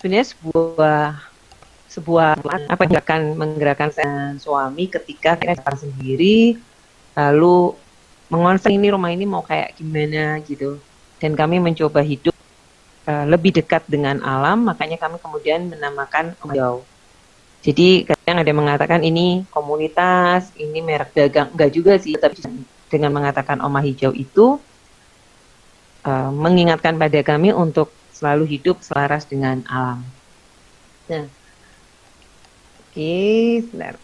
sebenarnya sebuah apa menggerakkan saya suami ketika kita datang sendiri, lalu mengonsen ini rumah ini mau kayak gimana gitu, dan kami mencoba hidup lebih dekat dengan alam, makanya kami kemudian menamakan Om Hijau. Jadi kadang ada yang mengatakan ini komunitas, ini merek dagang, enggak juga sih, tapi dengan mengatakan Oma Hijau itu mengingatkan pada kami untuk selalu hidup selaras dengan alam. Nah, oke, sebentar.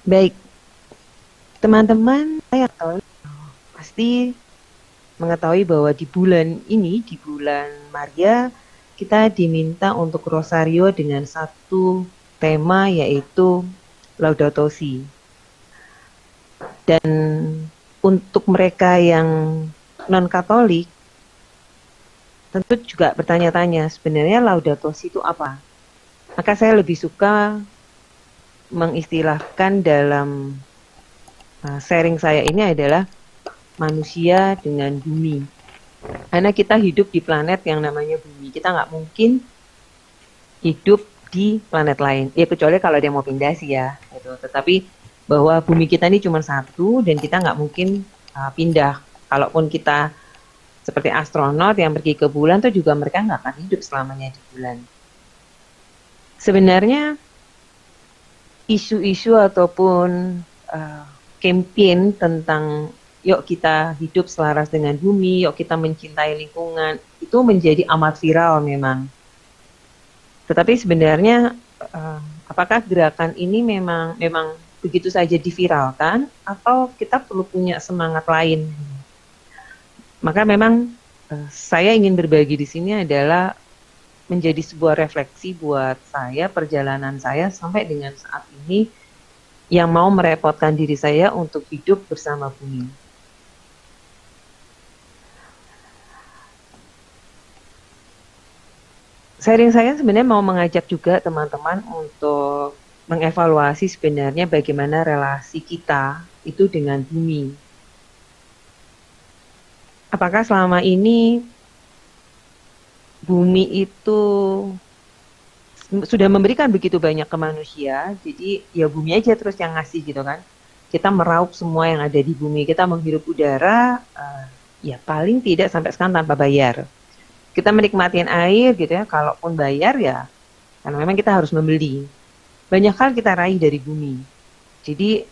Baik, teman-teman, saya tahu pasti mengetahui bahwa di bulan ini, di bulan Maria, kita diminta untuk rosario dengan satu tema yaitu Laudato Si. Dan untuk mereka yang non-Katolik, tentu juga bertanya-tanya sebenarnya Laudato Si itu apa? Maka saya lebih suka mengistilahkan dalam sharing saya ini adalah manusia dengan bumi. Karena kita hidup di planet yang namanya bumi. Kita nggak mungkin hidup di planet lain. Ya kecuali kalau dia mau pindah sih ya. Gitu. Tetapi bahwa bumi kita ini cuma satu dan kita nggak mungkin pindah. Kalaupun kita seperti astronot yang pergi ke bulan tuh juga mereka nggak akan hidup selamanya di bulan. Sebenarnya isu-isu ataupun campaign tentang yuk kita hidup selaras dengan bumi, yuk kita mencintai lingkungan, itu menjadi amat viral memang. Tetapi sebenarnya apakah gerakan ini memang begitu saja diviralkan atau kita perlu punya semangat lain? Maka memang saya ingin berbagi di sini adalah menjadi sebuah refleksi buat saya, perjalanan saya sampai dengan saat ini yang mau merepotkan diri saya untuk hidup bersama bumi. Sharing saya sebenarnya mau mengajak juga teman-teman untuk mengevaluasi sebenarnya bagaimana relasi kita itu dengan bumi. Apakah selama ini bumi itu sudah memberikan begitu banyak ke manusia, jadi ya bumi aja terus yang ngasih gitu kan. Kita meraup semua yang ada di bumi, kita menghirup udara, ya paling tidak sampai sekarang tanpa bayar. Kita menikmatin air gitu ya, kalaupun bayar ya, karena memang kita harus membeli. Banyak hal kita raih dari bumi. Jadi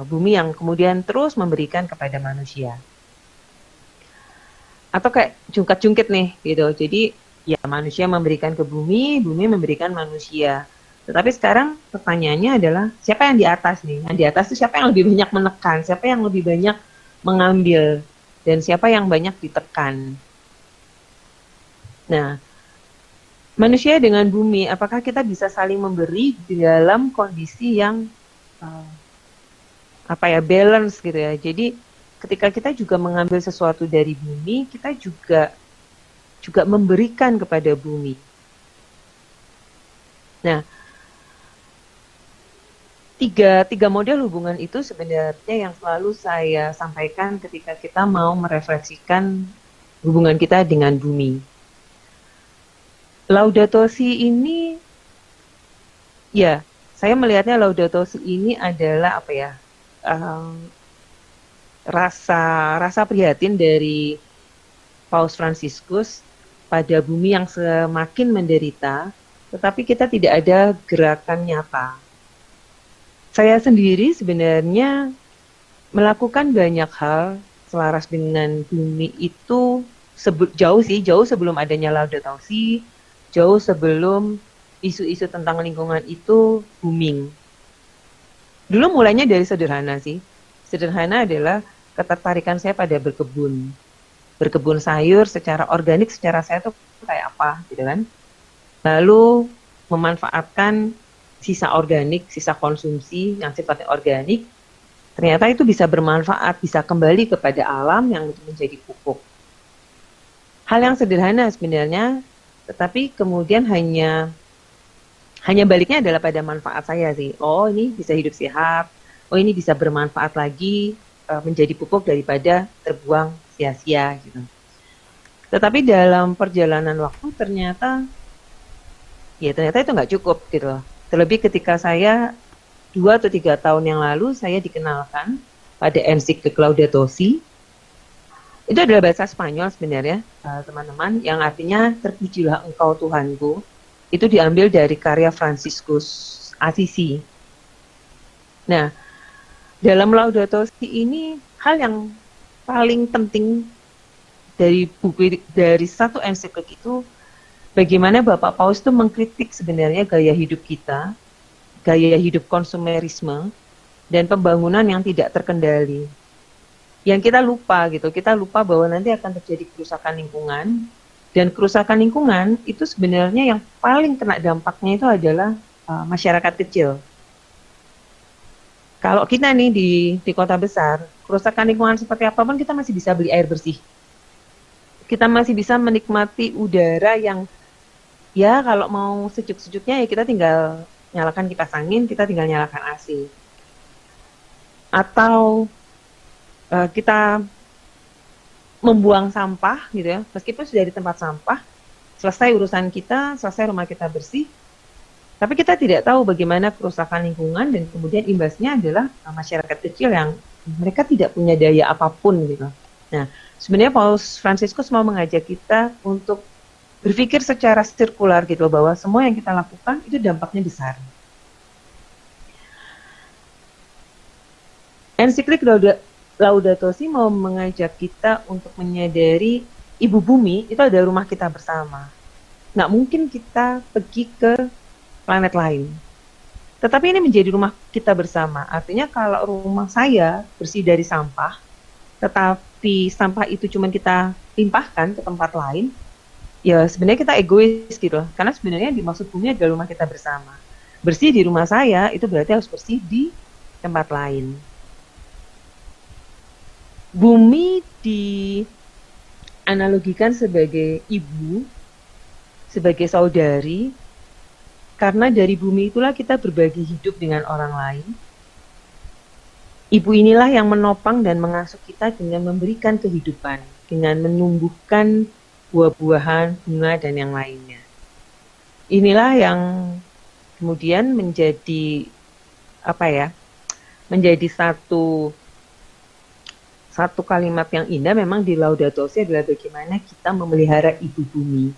bumi yang kemudian terus memberikan kepada manusia. Atau kayak jungkat-jungkit nih gitu. Jadi ya manusia memberikan ke bumi, bumi memberikan manusia. Tetapi sekarang pertanyaannya adalah siapa yang di atas nih? Yang di atas itu siapa yang lebih banyak menekan, siapa yang lebih banyak mengambil, dan siapa yang banyak ditekan. Nah, manusia dengan bumi, apakah kita bisa saling memberi di dalam kondisi yang balance gitu ya. Jadi ketika kita juga mengambil sesuatu dari bumi, kita juga memberikan kepada bumi. Nah, tiga model hubungan itu sebenarnya yang selalu saya sampaikan ketika kita mau merefleksikan hubungan kita dengan bumi. Laudato Si ini, ya, saya melihatnya Laudato Si ini adalah apa ya? Rasa prihatin dari Paus Fransiskus pada bumi yang semakin menderita, tetapi kita tidak ada gerakan nyata. Saya sendiri sebenarnya melakukan banyak hal selaras dengan bumi itu jauh sebelum adanya Laudato Si, jauh sebelum isu-isu tentang lingkungan itu booming. Dulu mulainya dari sederhana sih. Sederhana adalah ketertarikan saya pada berkebun. Berkebun sayur secara organik, secara saya tuh kayak apa gitu kan. Lalu memanfaatkan sisa organik, sisa konsumsi yang sifatnya organik, ternyata itu bisa bermanfaat, bisa kembali kepada alam yang menjadi pupuk. Hal yang sederhana sebenarnya, tetapi kemudian hanya Hanya baliknya adalah pada manfaat saya sih. Oh, ini bisa hidup sehat. Oh, ini bisa bermanfaat lagi, menjadi pupuk daripada terbuang sia-sia gitu. Tetapi dalam perjalanan waktu ternyata itu nggak cukup gitu loh. Terlebih ketika saya 2 atau 3 tahun yang lalu saya dikenalkan pada ensiklik Laudato Si. Itu adalah bahasa Spanyol sebenarnya, teman-teman, yang artinya terpujilah Engkau Tuhanku. Itu diambil dari karya Fransiskus Assisi. Nah, dalam Laudato Si ini hal yang paling penting dari buku dari satu ensiklik itu bagaimana Bapak Paus itu mengkritik sebenarnya gaya hidup kita, gaya hidup konsumerisme dan pembangunan yang tidak terkendali. Yang kita lupa bahwa nanti akan terjadi kerusakan lingkungan, dan kerusakan lingkungan itu sebenarnya yang paling kena dampaknya itu adalah masyarakat kecil. Kalau kita nih di kota besar, kerusakan lingkungan seperti apapun kita masih bisa beli air bersih. Kita masih bisa menikmati udara yang ya kalau mau sejuk-sejuknya ya kita tinggal nyalakan kipas angin, kita tinggal nyalakan AC. Atau kita membuang sampah gitu ya, meskipun sudah di tempat sampah, selesai urusan kita, selesai rumah kita bersih, tapi kita tidak tahu bagaimana kerusakan lingkungan dan kemudian imbasnya adalah masyarakat kecil yang mereka tidak punya daya apapun gitu. Nah, sebenarnya Paus Fransiskus mau mengajak kita untuk berpikir secara sirkular gitu bahwa semua yang kita lakukan itu dampaknya besar. Ensiklik Laudato Si mau mengajak kita untuk menyadari ibu bumi itu adalah rumah kita bersama. Nggak mungkin kita pergi ke planet lain. Tetapi ini menjadi rumah kita bersama. Artinya kalau rumah saya bersih dari sampah, tetapi sampah itu cuma kita limpahkan ke tempat lain, ya sebenarnya kita egois gitu loh. Karena sebenarnya dimaksud bumi adalah rumah kita bersama. Bersih di rumah saya itu berarti harus bersih di tempat lain. Bumi dianalogikan sebagai ibu, sebagai saudari, karena dari bumi itulah kita berbagi hidup dengan orang lain. Ibu inilah yang menopang dan mengasuh kita dengan memberikan kehidupan, dengan menumbuhkan buah-buahan, bunga, dan yang lainnya. Inilah yang kemudian menjadi menjadi satu kalimat yang indah memang di Laudato Si adalah bagaimana kita memelihara ibu bumi.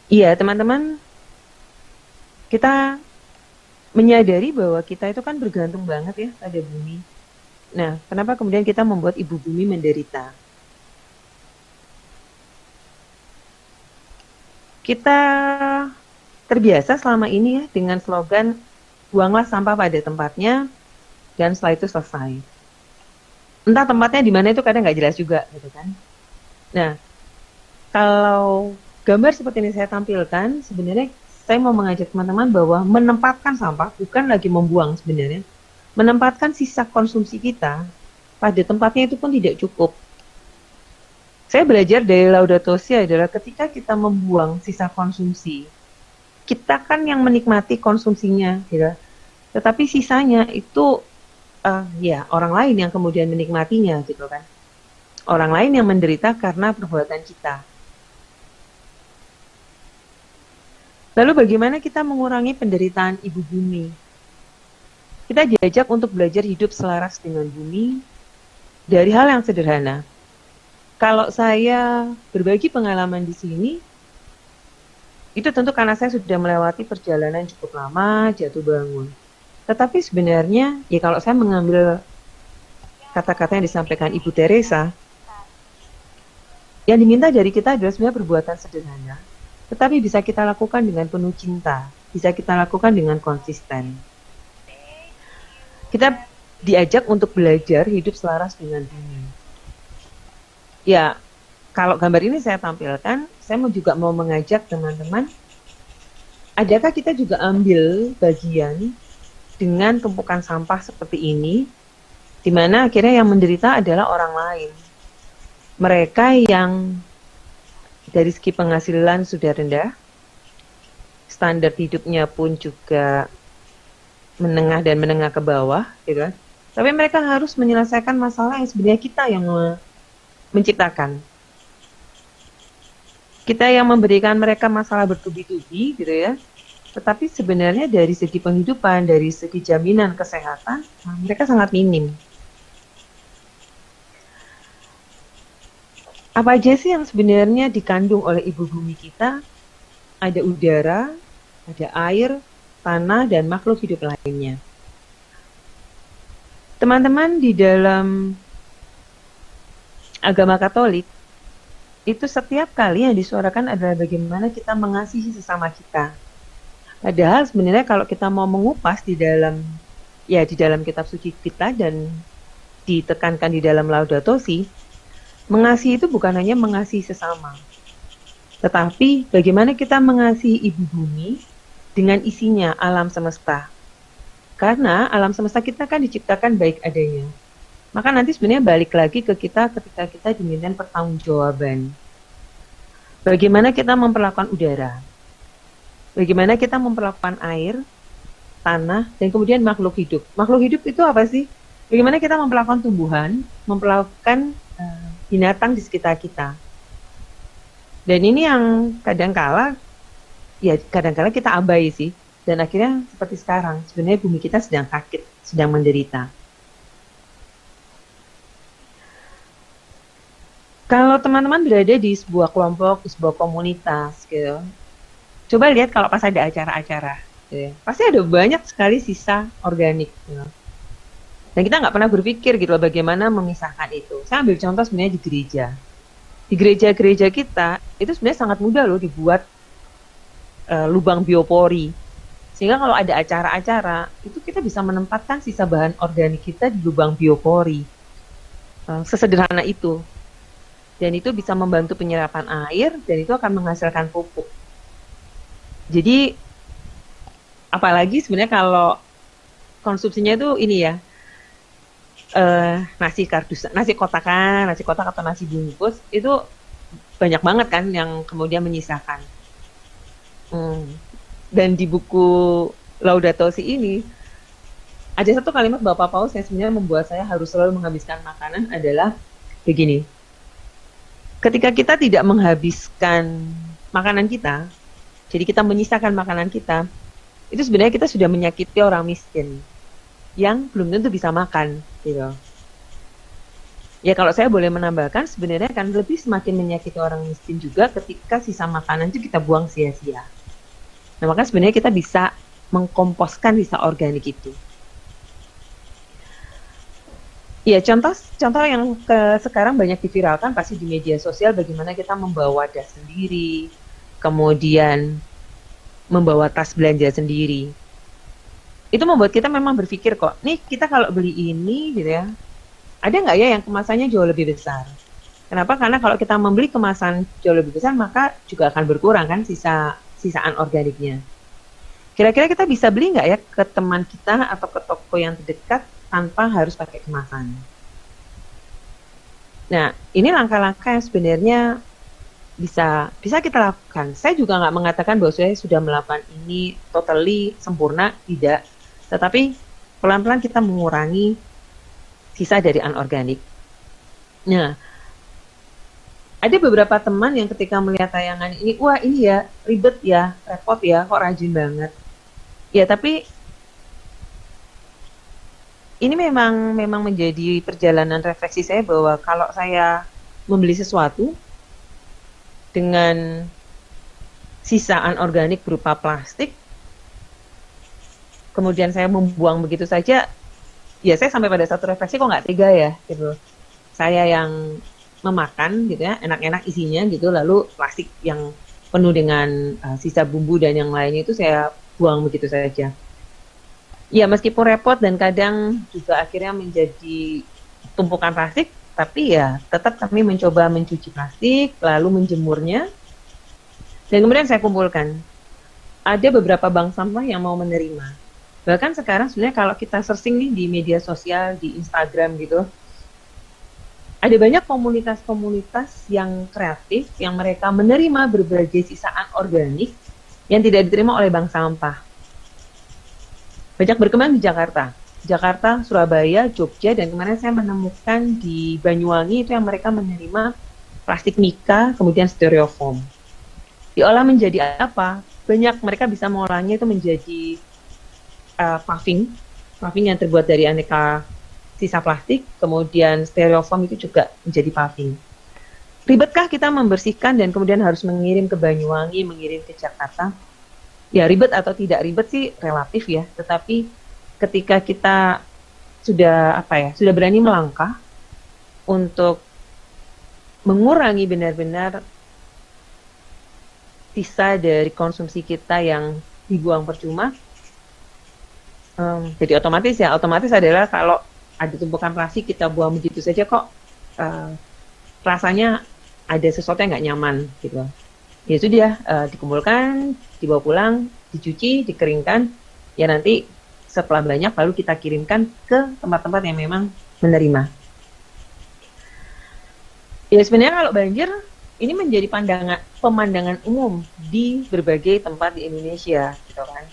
Iya, teman-teman, kita menyadari bahwa kita itu kan bergantung banget ya pada bumi. Nah, kenapa kemudian kita membuat ibu bumi menderita? Kita terbiasa selama ini ya dengan slogan buanglah sampah pada tempatnya dan setelah itu selesai. Entah tempatnya di mana itu kadang nggak jelas juga gitu kan. Nah, kalau gambar seperti ini saya tampilkan, sebenarnya saya mau mengajak teman-teman bahwa menempatkan sampah bukan lagi membuang sebenarnya. Menempatkan sisa konsumsi kita pada tempatnya itu pun tidak cukup. Saya belajar dari Laudato Si adalah ketika kita membuang sisa konsumsi, kita kan yang menikmati konsumsinya, gitu. Tetapi sisanya itu ya orang lain yang kemudian menikmatinya, gitu kan. Orang lain yang menderita karena perbuatan kita. Lalu bagaimana kita mengurangi penderitaan ibu bumi? Kita diajak untuk belajar hidup selaras dengan bumi dari hal yang sederhana. Kalau saya berbagi pengalaman di sini, itu tentu karena saya sudah melewati perjalanan cukup lama, jatuh bangun. Tetapi sebenarnya, ya kalau saya mengambil kata-kata yang disampaikan Ibu Teresa, yang diminta dari kita adalah sebenarnya perbuatan sederhana, tetapi bisa kita lakukan dengan penuh cinta, bisa kita lakukan dengan konsisten. Kita diajak untuk belajar hidup selaras dengan bumi. Ya, kalau gambar ini saya tampilkan, saya juga mau mengajak teman-teman, adakah kita juga ambil bagian dengan tumpukan sampah seperti ini, di mana akhirnya yang menderita adalah orang lain. Mereka yang dari segi penghasilan sudah rendah, standar hidupnya pun juga menengah dan menengah ke bawah, gitu kan. Tapi mereka harus menyelesaikan masalah yang sebenarnya kita yang menciptakan. Kita yang memberikan mereka masalah bertubi-tubi, gitu ya. Tetapi sebenarnya dari segi penghidupan, dari segi jaminan kesehatan, mereka sangat minim. Apa aja sih yang sebenarnya dikandung oleh ibu bumi kita? Ada udara, ada air, tanah, dan makhluk hidup lainnya. Teman-teman, di dalam agama Katolik, itu setiap kali yang disuarakan adalah bagaimana kita mengasihi sesama kita. Padahal sebenarnya kalau kita mau mengupas di dalam kitab suci kita dan ditekankan di dalam Laudato Si, mengasihi itu bukan hanya mengasihi sesama, tetapi bagaimana kita mengasihi ibu bumi dengan isinya alam semesta. Karena alam semesta kita kan diciptakan baik adanya. Maka nanti sebenarnya balik lagi ke kita ketika kita diminta pertanggungjawaban. Bagaimana kita memperlakukan udara? Bagaimana kita memperlakukan air, tanah, dan kemudian makhluk hidup. Makhluk hidup itu apa sih? Bagaimana kita memperlakukan tumbuhan, memperlakukan binatang di sekitar kita. Dan ini yang kadang-kala kita abai sih. Dan akhirnya seperti sekarang, sebenarnya bumi kita sedang sakit, sedang menderita. Kalau teman-teman berada di sebuah kelompok, di sebuah komunitas, gitu, coba lihat kalau pas ada acara-acara, gitu, pasti ada banyak sekali sisa organik. Gitu. Dan kita nggak pernah berpikir gitu loh bagaimana memisahkan itu. Saya ambil contoh sebenarnya di gereja. Di gereja-gereja kita, itu sebenarnya sangat mudah loh dibuat lubang biopori. Sehingga kalau ada acara-acara, itu kita bisa menempatkan sisa bahan organik kita di lubang biopori. Sesederhana itu. Dan itu bisa membantu penyerapan air, dan itu akan menghasilkan pupuk. Jadi, apalagi sebenarnya kalau konsumsinya itu ini ya, nasi kardus, nasi kotak atau nasi bungkus, itu banyak banget kan yang kemudian menyisakan. Dan di buku Laudato Si ini, ada satu kalimat Bapak Paus yang sebenarnya membuat saya harus selalu menghabiskan makanan adalah begini. Ketika kita tidak menghabiskan makanan kita, jadi kita menyisakan makanan kita, itu sebenarnya kita sudah menyakiti orang miskin yang belum tentu bisa makan, gitu. Ya kalau saya boleh menambahkan, sebenarnya kan lebih semakin menyakiti orang miskin juga ketika sisa makanan itu kita buang sia-sia. Nah maka sebenarnya kita bisa mengkomposkan sisa organik itu. Ya, contoh yang sekarang banyak diviralkan pasti di media sosial bagaimana kita membawa wadah sendiri, kemudian membawa tas belanja sendiri. Itu membuat kita memang berpikir kok, nih kita kalau beli ini gitu ya, ada nggak ya yang kemasannya jauh lebih besar? Kenapa? Karena kalau kita membeli kemasan jauh lebih besar, maka juga akan berkurang kan sisaan organiknya. Kira-kira kita bisa beli nggak ya ke teman kita atau ke toko yang terdekat tanpa harus pakai kemasan. Nah, ini langkah-langkah yang sebenarnya bisa kita lakukan. Saya juga nggak mengatakan bahwa saya sudah melakukan ini totally sempurna, tidak. Tetapi pelan-pelan kita mengurangi sisa dari anorganik. Nah, ada beberapa teman yang ketika melihat tayangan ini, wah ini ya ribet ya, repot ya, kok rajin banget. Ya, tapi ini memang menjadi perjalanan refleksi saya bahwa kalau saya membeli sesuatu dengan sisaan organik berupa plastik, kemudian saya membuang begitu saja, ya saya sampai pada satu refleksi kok nggak tega ya, gitu. Saya yang memakan gitu ya, enak-enak isinya gitu, lalu plastik yang penuh dengan sisa bumbu dan yang lainnya itu saya buang begitu saja. Ya meskipun repot dan kadang juga akhirnya menjadi tumpukan plastik, tapi ya tetap kami mencoba mencuci plastik, lalu menjemurnya, dan kemudian saya kumpulkan. Ada beberapa bank sampah yang mau menerima. Bahkan sekarang sebenarnya kalau kita searching nih di media sosial, di Instagram gitu, ada banyak komunitas-komunitas yang kreatif, yang mereka menerima berbagai sisaan organik, yang tidak diterima oleh bank sampah. Banyak berkembang di Jakarta. Jakarta, Surabaya, Jogja, dan kemarin saya menemukan di Banyuwangi itu yang mereka menerima plastik mika, kemudian styrofoam. Diolah menjadi apa? Banyak mereka bisa mengolahnya itu menjadi paving, paving yang terbuat dari aneka sisa plastik, kemudian styrofoam itu juga menjadi paving. Ribetkah kita membersihkan dan kemudian harus mengirim ke Banyuwangi, mengirim ke Jakarta? Ya ribet atau tidak ribet sih relatif ya, tetapi ketika kita sudah berani melangkah untuk mengurangi benar-benar sisa dari konsumsi kita yang dibuang percuma, jadi otomatis adalah kalau ada tumpukan plastik kita buang begitu saja kok rasanya ada sesuatu yang nggak nyaman gitu. Ya sudah dikumpulkan, dibawa pulang, dicuci, dikeringkan, ya nanti setelah banyak baru kita kirimkan ke tempat-tempat yang memang menerima. Ya sebenarnya kalau banjir ini menjadi pemandangan umum di berbagai tempat di Indonesia, gitu kan.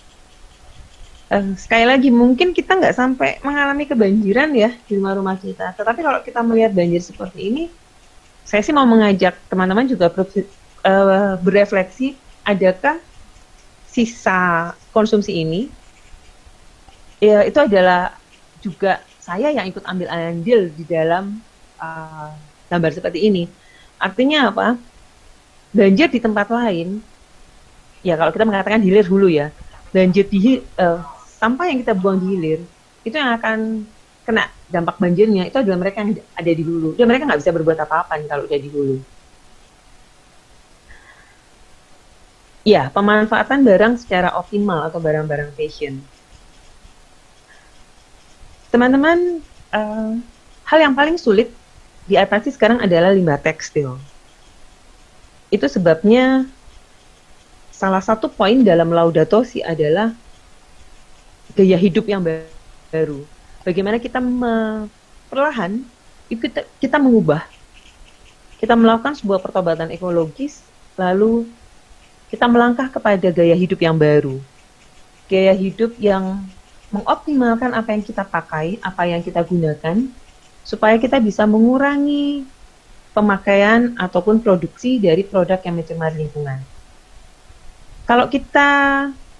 Sekali lagi mungkin kita nggak sampai mengalami kebanjiran ya di rumah-rumah kita, tetapi kalau kita melihat banjir seperti ini, saya sih mau mengajak teman-teman juga berefleksi, adakah sisa konsumsi ini, ya itu adalah juga saya yang ikut ambil andil di dalam gambar seperti ini. Artinya apa? Banjir di tempat lain, ya kalau kita mengatakan hilir hulu ya, banjir di sampah yang kita buang di hilir, itu yang akan kena dampak banjirnya, itu adalah mereka yang ada di hulu. Dan mereka nggak bisa berbuat apa-apa nih kalau udah di hulu. Ya, pemanfaatan barang secara optimal atau barang-barang fashion. Teman-teman, hal yang paling sulit diatasi sekarang adalah limbah tekstil. Itu sebabnya salah satu poin dalam Laudato Si adalah gaya hidup yang baru. Bagaimana kita perlahan kita mengubah, kita melakukan sebuah pertobatan ekologis, lalu kita melangkah kepada gaya hidup yang baru, gaya hidup yang mengoptimalkan apa yang kita pakai, apa yang kita gunakan, supaya kita bisa mengurangi pemakaian ataupun produksi dari produk yang mencemari lingkungan. Kalau kita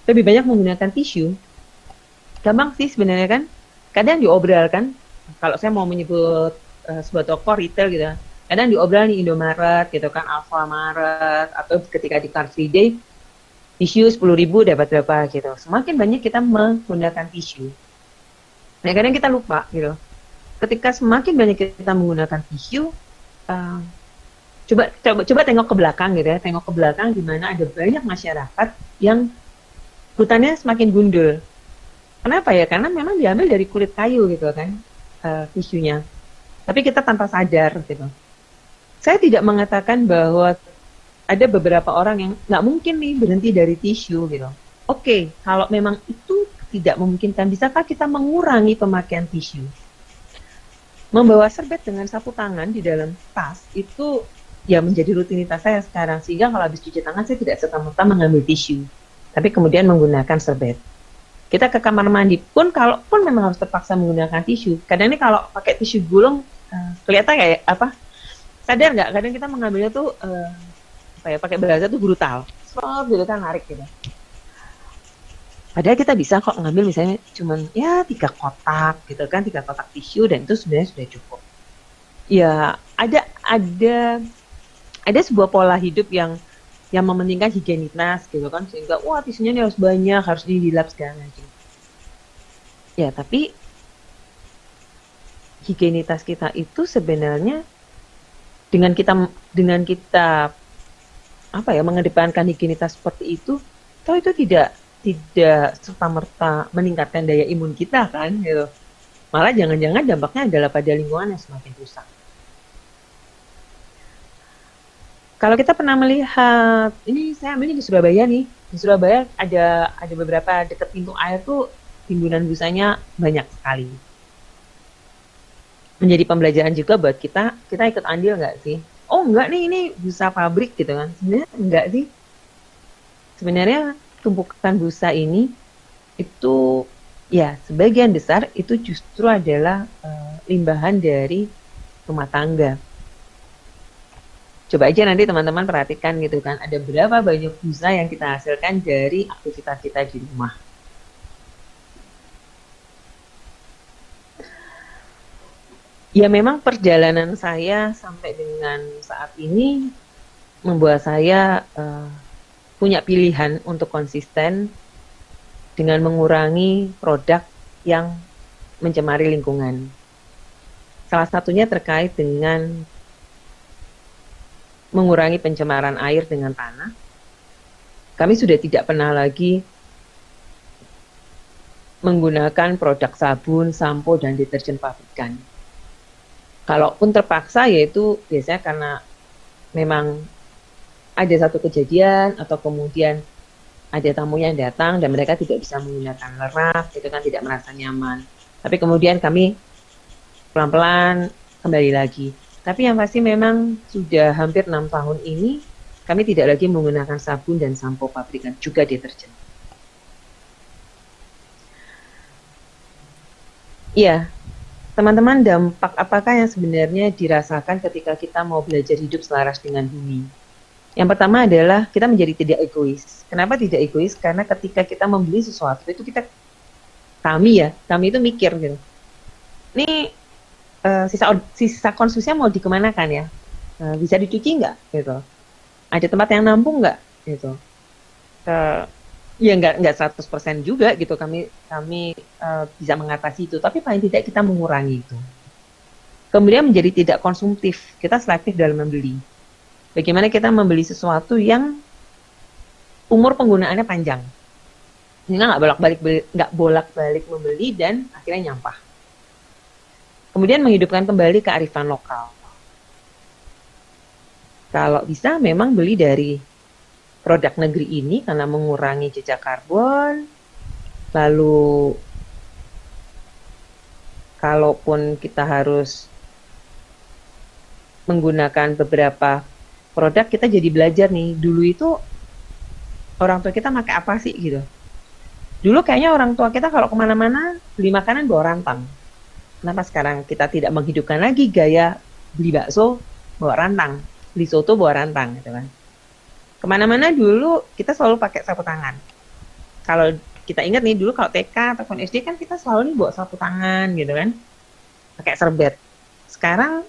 lebih banyak menggunakan tisu, gampang sih sebenarnya kan, kadang diobral kan, kalau saya mau menyebut sebuah toko retail gitu, kadang diobral nih Indomaret gitu kan, Alfamaret, atau ketika di Car Free Day, tisu 10.000 dapat berapa gitu. Semakin banyak kita menggunakan tisu, nah kadang kita lupa gitu. Ketika semakin banyak kita menggunakan tisu, coba tengok ke belakang gitu ya, tengok ke belakang di mana ada banyak masyarakat yang hutannya semakin gundul. Kenapa ya? Karena memang diambil dari kulit kayu gitu kan, tisunya. Tapi kita tanpa sadar gitu. Saya tidak mengatakan bahwa ada beberapa orang yang nggak mungkin nih berhenti dari tisu gitu. Oke, kalau memang itu tidak memungkinkan, bisakah kita mengurangi pemakaian tisu? Membawa serbet dengan sapu tangan di dalam tas itu ya menjadi rutinitas saya sekarang, sehingga kalau habis cuci tangan saya tidak serta-merta mengambil tisu, tapi kemudian menggunakan serbet. Kita ke kamar mandi pun, kalaupun memang harus terpaksa menggunakan tisu, kadang ini kalau pakai tisu gulung kelihatan kayak apa? Sadar nggak? Kadang kita mengambilnya tuh pakai bahasa tuh brutal, gitu kan, narik gitu. Padahal kita bisa kok ngambil misalnya cuman ya 3 kotak gitu kan, 3 kotak tisu, dan itu sebenarnya sudah cukup. Ya ada sebuah pola hidup yang mementingkan higienitas gitu kan, sehingga wah tisunya ini harus banyak, harus dilap segala macam. Ya tapi higienitas kita itu sebenarnya dengan kita mengedepankan higienitas seperti itu, toh itu tidak serta-merta meningkatkan daya imun kita kan gitu. Malah jangan-jangan dampaknya adalah pada lingkungan yang semakin rusak. Kalau kita pernah melihat, ini saya ambilnya di Surabaya nih. Di Surabaya ada beberapa dekat pintu air tuh timbunan busanya banyak sekali. Menjadi pembelajaran juga buat kita ikut andil nggak sih? Oh enggak nih, ini busa pabrik gitu kan. Sebenarnya enggak sih. Sebenarnya tumpukan busa ini itu ya sebagian besar itu justru adalah limbahan dari rumah tangga. Coba aja nanti teman-teman perhatikan gitu kan, ada berapa banyak busa yang kita hasilkan dari aktivitas kita di rumah. Ya memang perjalanan saya sampai dengan saat ini membuat saya punya pilihan untuk konsisten dengan mengurangi produk yang mencemari lingkungan. Salah satunya terkait dengan mengurangi pencemaran air dengan tanah. Kami sudah tidak pernah lagi menggunakan produk sabun, sampo, dan deterjen pabrikan. Kalaupun terpaksa, yaitu biasanya karena memang ada satu kejadian atau kemudian ada tamu yang datang dan mereka tidak bisa menggunakan lerap, itu kan tidak merasa nyaman. Tapi kemudian kami pelan-pelan kembali lagi. Tapi yang pasti memang sudah hampir 6 tahun ini kami tidak lagi menggunakan sabun dan sampo pabrikan, juga deterjen. Iya, teman-teman, dampak apakah yang sebenarnya dirasakan ketika kita mau belajar hidup selaras dengan bumi? Yang pertama adalah kita menjadi tidak egois. Kenapa tidak egois? Karena ketika kita membeli sesuatu itu kami itu mikir gitu. Ini sisa konsumsinya mau dikemanakan ya? Bisa dicuci nggak? Gitu. Ada tempat yang nampung nggak? Gitu. Ya nggak 100% juga gitu kami bisa mengatasi itu, tapi paling tidak kita mengurangi itu. Kemudian menjadi tidak konsumtif, kita selektif dalam membeli. Bagaimana kita membeli sesuatu yang umur penggunaannya panjang, sehingga nggak bolak-balik membeli dan akhirnya nyampah. Kemudian menghidupkan kembali kearifan lokal. Kalau bisa memang beli dari produk negeri ini karena mengurangi jejak karbon. Lalu kalaupun kita harus menggunakan beberapa produk, kita jadi belajar nih. Dulu itu orang tua kita pakai apa sih gitu. Dulu kayaknya orang tua kita kalau kemana-mana beli makanan bawa rantang. Kenapa sekarang kita tidak menghidupkan lagi gaya beli bakso bawa rantang, beli soto bawa rantang gitu kan. Kemana-mana dulu kita selalu pakai sapu tangan. Kalau kita ingat nih dulu kalau TK ataupun SD kan kita selalu nih bawa sapu tangan gitu kan, pakai serbet. Sekarang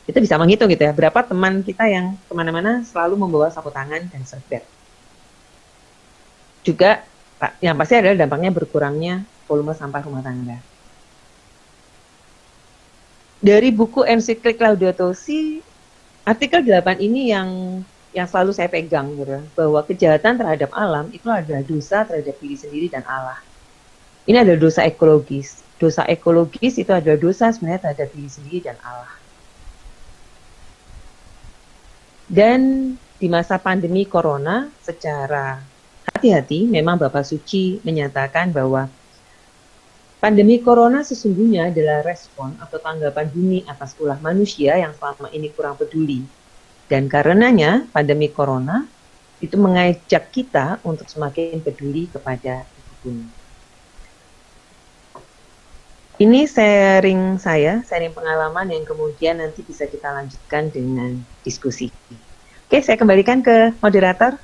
kita bisa menghitung gitu ya, berapa teman kita yang kemana-mana selalu membawa sapu tangan dan serbet. Juga yang pasti adalah dampaknya berkurangnya volume sampah rumah tangga. Dari buku ensiklik Laudato Si, artikel 8 ini yang selalu saya pegang gitu, bahwa kejahatan terhadap alam itu adalah dosa terhadap diri sendiri dan Allah. Ini adalah dosa ekologis. Dosa ekologis itu adalah dosa sebenarnya terhadap diri sendiri dan Allah. Dan di masa pandemi corona, secara hati-hati memang Bapak Suci menyatakan bahwa pandemi corona sesungguhnya adalah respon atau tanggapan bumi atas ulah manusia yang selama ini kurang peduli. Dan karenanya pandemi corona itu mengajak kita untuk semakin peduli kepada bumi. Ini sharing pengalaman yang kemudian nanti bisa kita lanjutkan dengan diskusi. Oke, saya kembalikan ke moderator.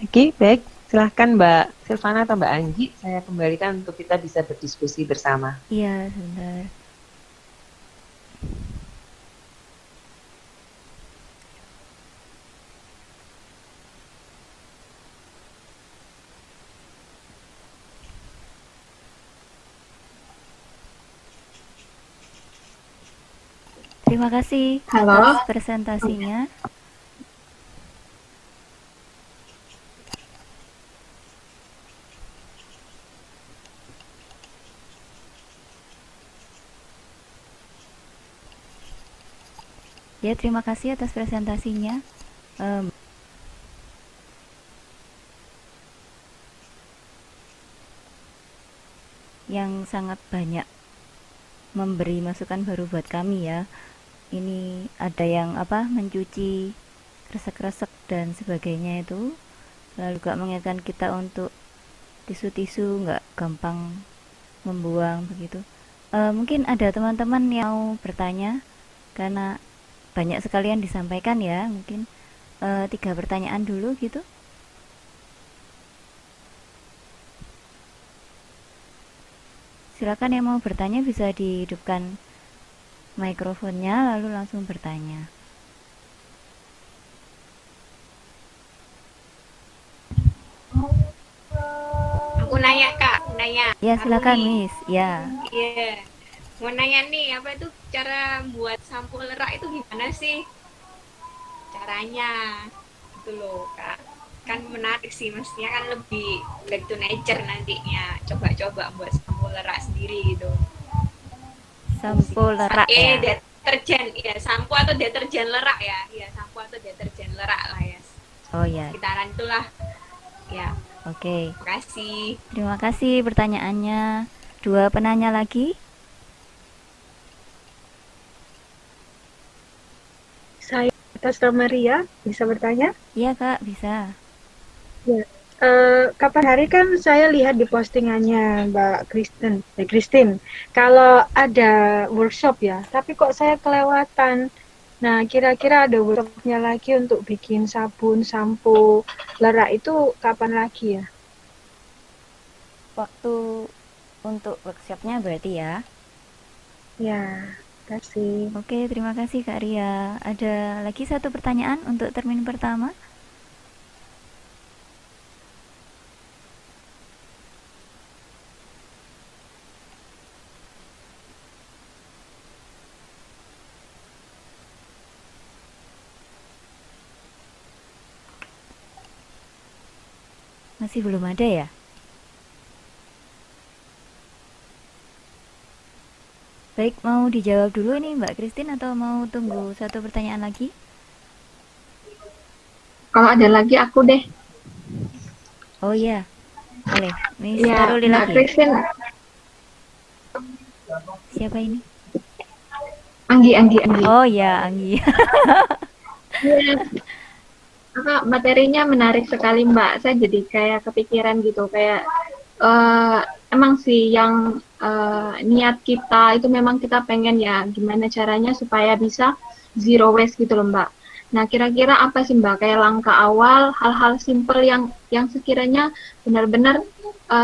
Oke, baik. Silahkan Mbak Silvana atau Mbak Anggi, saya kembalikan untuk kita bisa berdiskusi bersama. Iya, sebentar. Terima kasih Halo. atas presentasinya. Ya, terima kasih atas presentasinya. yang sangat banyak memberi masukan baru buat kami ya. Ini ada yang apa mencuci kresek-kresek dan sebagainya itu, lalu juga mengingatkan kita untuk tisu-tisu nggak gampang membuang begitu. Mungkin ada teman-teman yang mau bertanya karena banyak sekali yang disampaikan ya, mungkin 3 pertanyaan dulu gitu. Silakan yang mau bertanya bisa dihidupkan mikrofonnya lalu langsung bertanya. Aku nanya Kak, nanya. Ya Aku silakan nih, Miss. Ya. iya. Mau nanya nih, apa itu cara buat sampo lerak itu gimana sih? Caranya, itu loh Kak. Kan menarik sih, mestinya kan lebih back to nature nantinya. Coba-coba buat sampo lerak sendiri gitu. Sampo lerak ya. Deterjen, ya sampo atau deterjen lerak ya. Iya, sampo atau deterjen lerak lah ya. Oh ya. Sekitaran itulah. Ya, Oke. makasih. Terima kasih pertanyaannya. 2 penanya lagi. Saya atas nama Ria, bisa bertanya? Iya Kak, bisa. Ya. Kapan hari kan saya lihat di postingannya Mbak Christine, kalau ada workshop ya, tapi kok saya kelewatan. Nah, kira-kira ada workshopnya lagi untuk bikin sabun, sampo, lerak itu kapan lagi ya? Waktu untuk workshopnya berarti ya. Ya, kasih. Oke, terima kasih Kak Ria. Ada lagi 1 pertanyaan untuk termin pertama? Masih belum ada ya? Baik, mau dijawab dulu nih Mbak Christine atau mau tunggu 1 pertanyaan lagi? Kalau ada lagi aku deh. Oh iya, boleh. Miss Ya, Karoli Mbak lagi. Christine, Siapa ini? Anggi. Oh ya, Anggi. Ya, materinya menarik sekali Mbak. Saya jadi kayak kepikiran gitu, kayak emang sih yang niat kita itu memang kita pengen ya gimana caranya supaya bisa zero waste gitu loh Mbak. Nah, kira-kira apa sih Mbak kayak langkah awal, hal-hal simple yang sekiranya benar-benar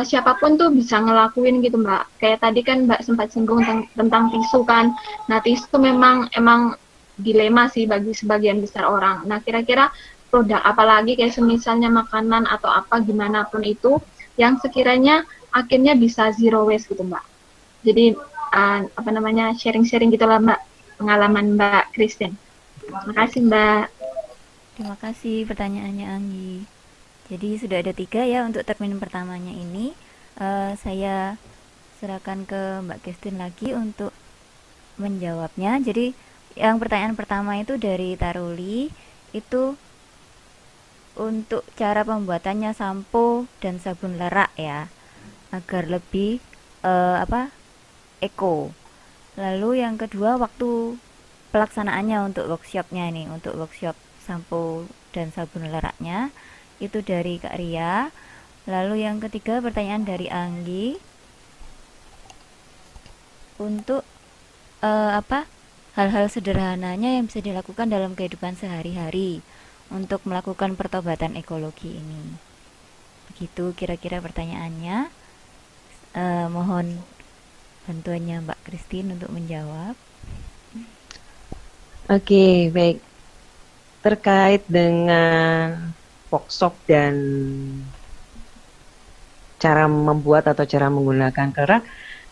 siapapun tuh bisa ngelakuin gitu Mbak. Kayak tadi kan Mbak sempat singgung tentang tisu kan. Nah, tisu emang dilema sih bagi sebagian besar orang. Nah, kira-kira produk apalagi kayak semisalnya makanan atau apa gimana pun itu yang sekiranya akhirnya bisa zero waste gitu Mbak. Jadi sharing-sharing gitulah Mbak pengalaman Mbak Christine. Terima kasih Mbak. Terima kasih pertanyaannya Anggi. Jadi sudah ada 3 ya untuk termin pertamanya ini. Saya serahkan ke Mbak Christine lagi untuk menjawabnya. Jadi yang pertanyaan pertama itu dari Taruli, itu untuk cara pembuatannya sampo dan sabun lerak ya, agar lebih eco. Lalu yang kedua waktu pelaksanaannya untuk workshopnya nih, untuk workshop sampo dan sabun leraknya itu dari Kak Ria. Lalu yang ketiga pertanyaan dari Anggi untuk hal-hal sederhananya yang bisa dilakukan dalam kehidupan sehari-hari untuk melakukan pertobatan ekologi ini. Begitu kira-kira pertanyaannya. Mohon bantuannya Mbak Christine untuk menjawab. Oke, baik. Terkait dengan workshop dan cara membuat atau cara menggunakan kerak,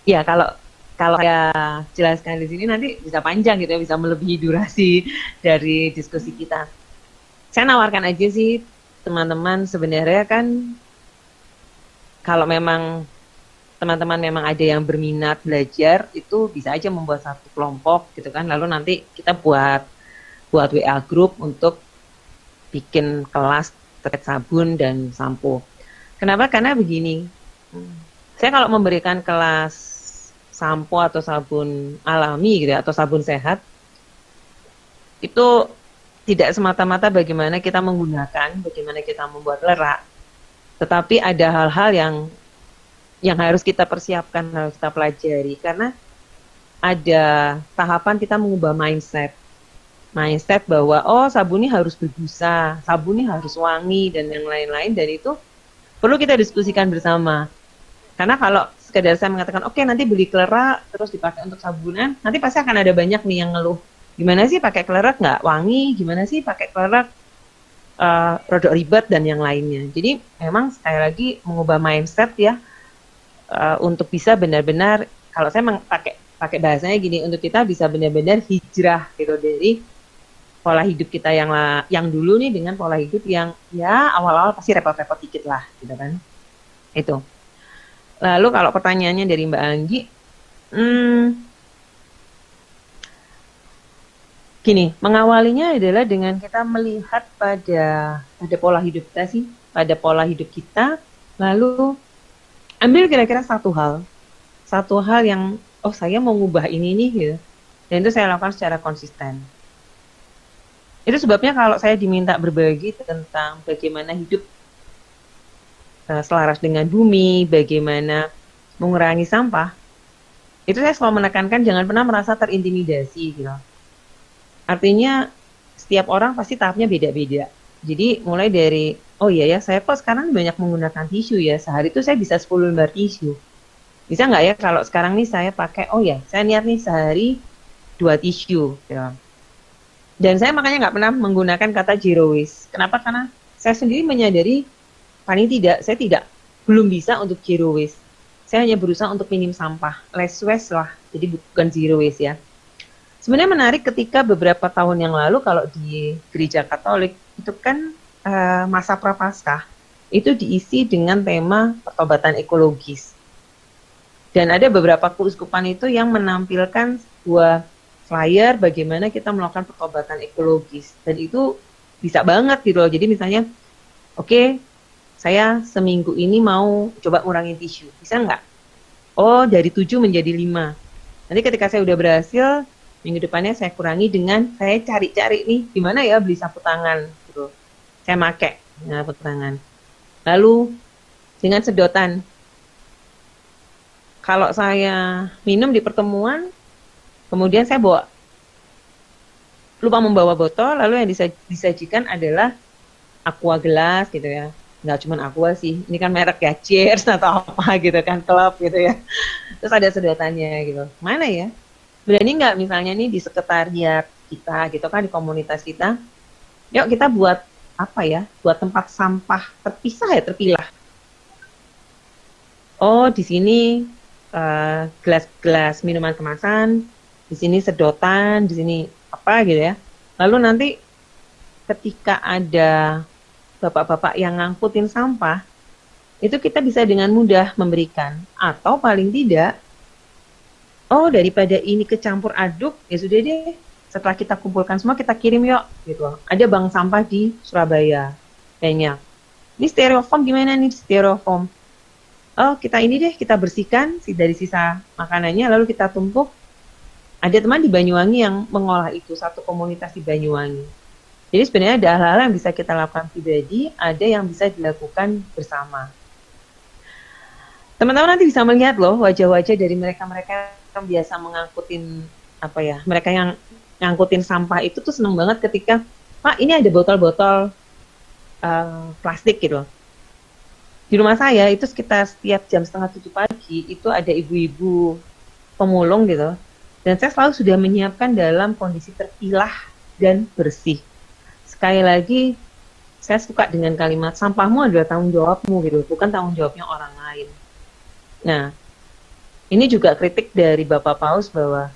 ya kalau saya jelaskan di sini nanti bisa panjang gitu ya, bisa melebihi durasi dari diskusi kita. Saya nawarkan aja sih teman-teman, sebenarnya kan kalau memang teman-teman memang ada yang berminat belajar, itu bisa aja membuat satu kelompok gitu kan, lalu nanti kita buat WA group untuk bikin kelas terkait sabun dan sampo. Kenapa? Karena begini, Saya kalau memberikan kelas sampo atau sabun alami gitu ya, atau sabun sehat, itu tidak semata-mata bagaimana kita menggunakan, bagaimana kita membuat lerak, tetapi ada hal-hal yang harus kita persiapkan, harus kita pelajari, karena ada tahapan kita mengubah mindset bahwa oh sabun ini harus berbusa, sabun ini harus wangi dan yang lain-lain, dan itu perlu kita diskusikan bersama. Karena kalau sekedar saya mengatakan oke, nanti beli klerak terus dipakai untuk sabunan, nanti pasti akan ada banyak nih yang ngeluh, gimana sih pakai klerak nggak wangi, gimana sih pakai klerak rodok ribet dan yang lainnya. Jadi memang sekali lagi mengubah mindset ya, untuk bisa benar-benar, kalau saya pakai bahasanya gini, untuk kita bisa benar-benar hijrah gitu dari pola hidup kita yang dulu nih dengan pola hidup yang ya awal-awal pasti repot-repot dikit lah gitu kan. Itu. Lalu kalau pertanyaannya dari Mbak Anggi, gini, mengawalinya adalah dengan kita melihat pada pola hidup kita sih, pada pola hidup kita, lalu ambil kira-kira satu hal yang oh saya mau ngubah ini nih gitu, dan itu saya lakukan secara konsisten. Itu sebabnya kalau saya diminta berbagi tentang bagaimana hidup selaras dengan bumi, bagaimana mengurangi sampah, itu saya selalu menekankan jangan pernah merasa terintimidasi gitu. Artinya setiap orang pasti tahapnya beda-beda. Jadi mulai dari oh iya ya, saya kok sekarang banyak menggunakan tisu ya, sehari itu saya bisa 10 lembar tisu. Bisa nggak ya kalau sekarang nih saya pakai, oh ya saya niat nih sehari 2 tisu ya. Dan saya makanya nggak pernah menggunakan kata zero waste. Kenapa? Karena saya sendiri menyadari paling tidak saya belum bisa untuk zero waste. Saya hanya berusaha untuk minim sampah, less waste lah. Jadi bukan zero waste ya. Sebenarnya menarik ketika beberapa tahun yang lalu kalau di gereja Katolik itu kan masa Prapaskah itu diisi dengan tema pertobatan ekologis. Dan ada beberapa keuskupan itu yang menampilkan sebuah flyer bagaimana kita melakukan pertobatan ekologis, dan itu bisa banget gitu loh. Jadi misalnya oke, saya seminggu ini mau coba ngurangin tisu, bisa nggak? Oh, dari 7 menjadi 5. Nanti ketika saya udah berhasil, minggu depannya saya kurangi dengan saya cari-cari nih gimana ya beli sapu tangan gitu, saya pakai sapu tangan. Lalu dengan sedotan, kalau saya minum di pertemuan, kemudian saya lupa membawa botol, lalu yang disajikan adalah aqua gelas gitu ya. Nggak cuma aqua sih, ini kan merek ya, Cheers atau apa gitu kan, Club gitu ya. Terus ada sedotannya gitu. Mana ya? Berani nggak misalnya nih di sekretariat kita gitu kan, di komunitas kita, yuk kita buat apa ya, buat tempat sampah terpilah. Oh di sini gelas-gelas minuman kemasan, di sini sedotan, di sini apa gitu ya. Lalu nanti ketika ada bapak-bapak yang ngangkutin sampah, itu kita bisa dengan mudah memberikan. Atau paling tidak, oh daripada ini kecampur aduk, ya sudah deh, setelah kita kumpulkan semua kita kirim yuk gitu. Ada bank sampah di Surabaya banyak. Ini styrofoam gimana nih styrofoam? Oh kita ini deh, kita bersihkan dari sisa makanannya lalu kita tumpuk. Ada teman di Banyuwangi yang mengolah itu, satu komunitas di Banyuwangi. Jadi sebenarnya ada hal-hal yang bisa kita lakukan pribadi, ada yang bisa dilakukan bersama. Teman-teman nanti bisa melihat loh wajah-wajah dari mereka-mereka yang biasa mengangkutin apa ya, mereka yang ngangkutin sampah itu tuh seneng banget ketika, Pak ini ada botol-botol plastik gitu. Di rumah saya itu sekitar setiap jam 6:30 pagi itu ada ibu-ibu pemulung gitu. Dan saya selalu sudah menyiapkan dalam kondisi terpilah dan bersih. Sekali lagi, saya suka dengan kalimat sampahmu adalah tanggung jawabmu gitu, bukan tanggung jawabnya orang lain. Nah, ini juga kritik dari Bapak Paus bahwa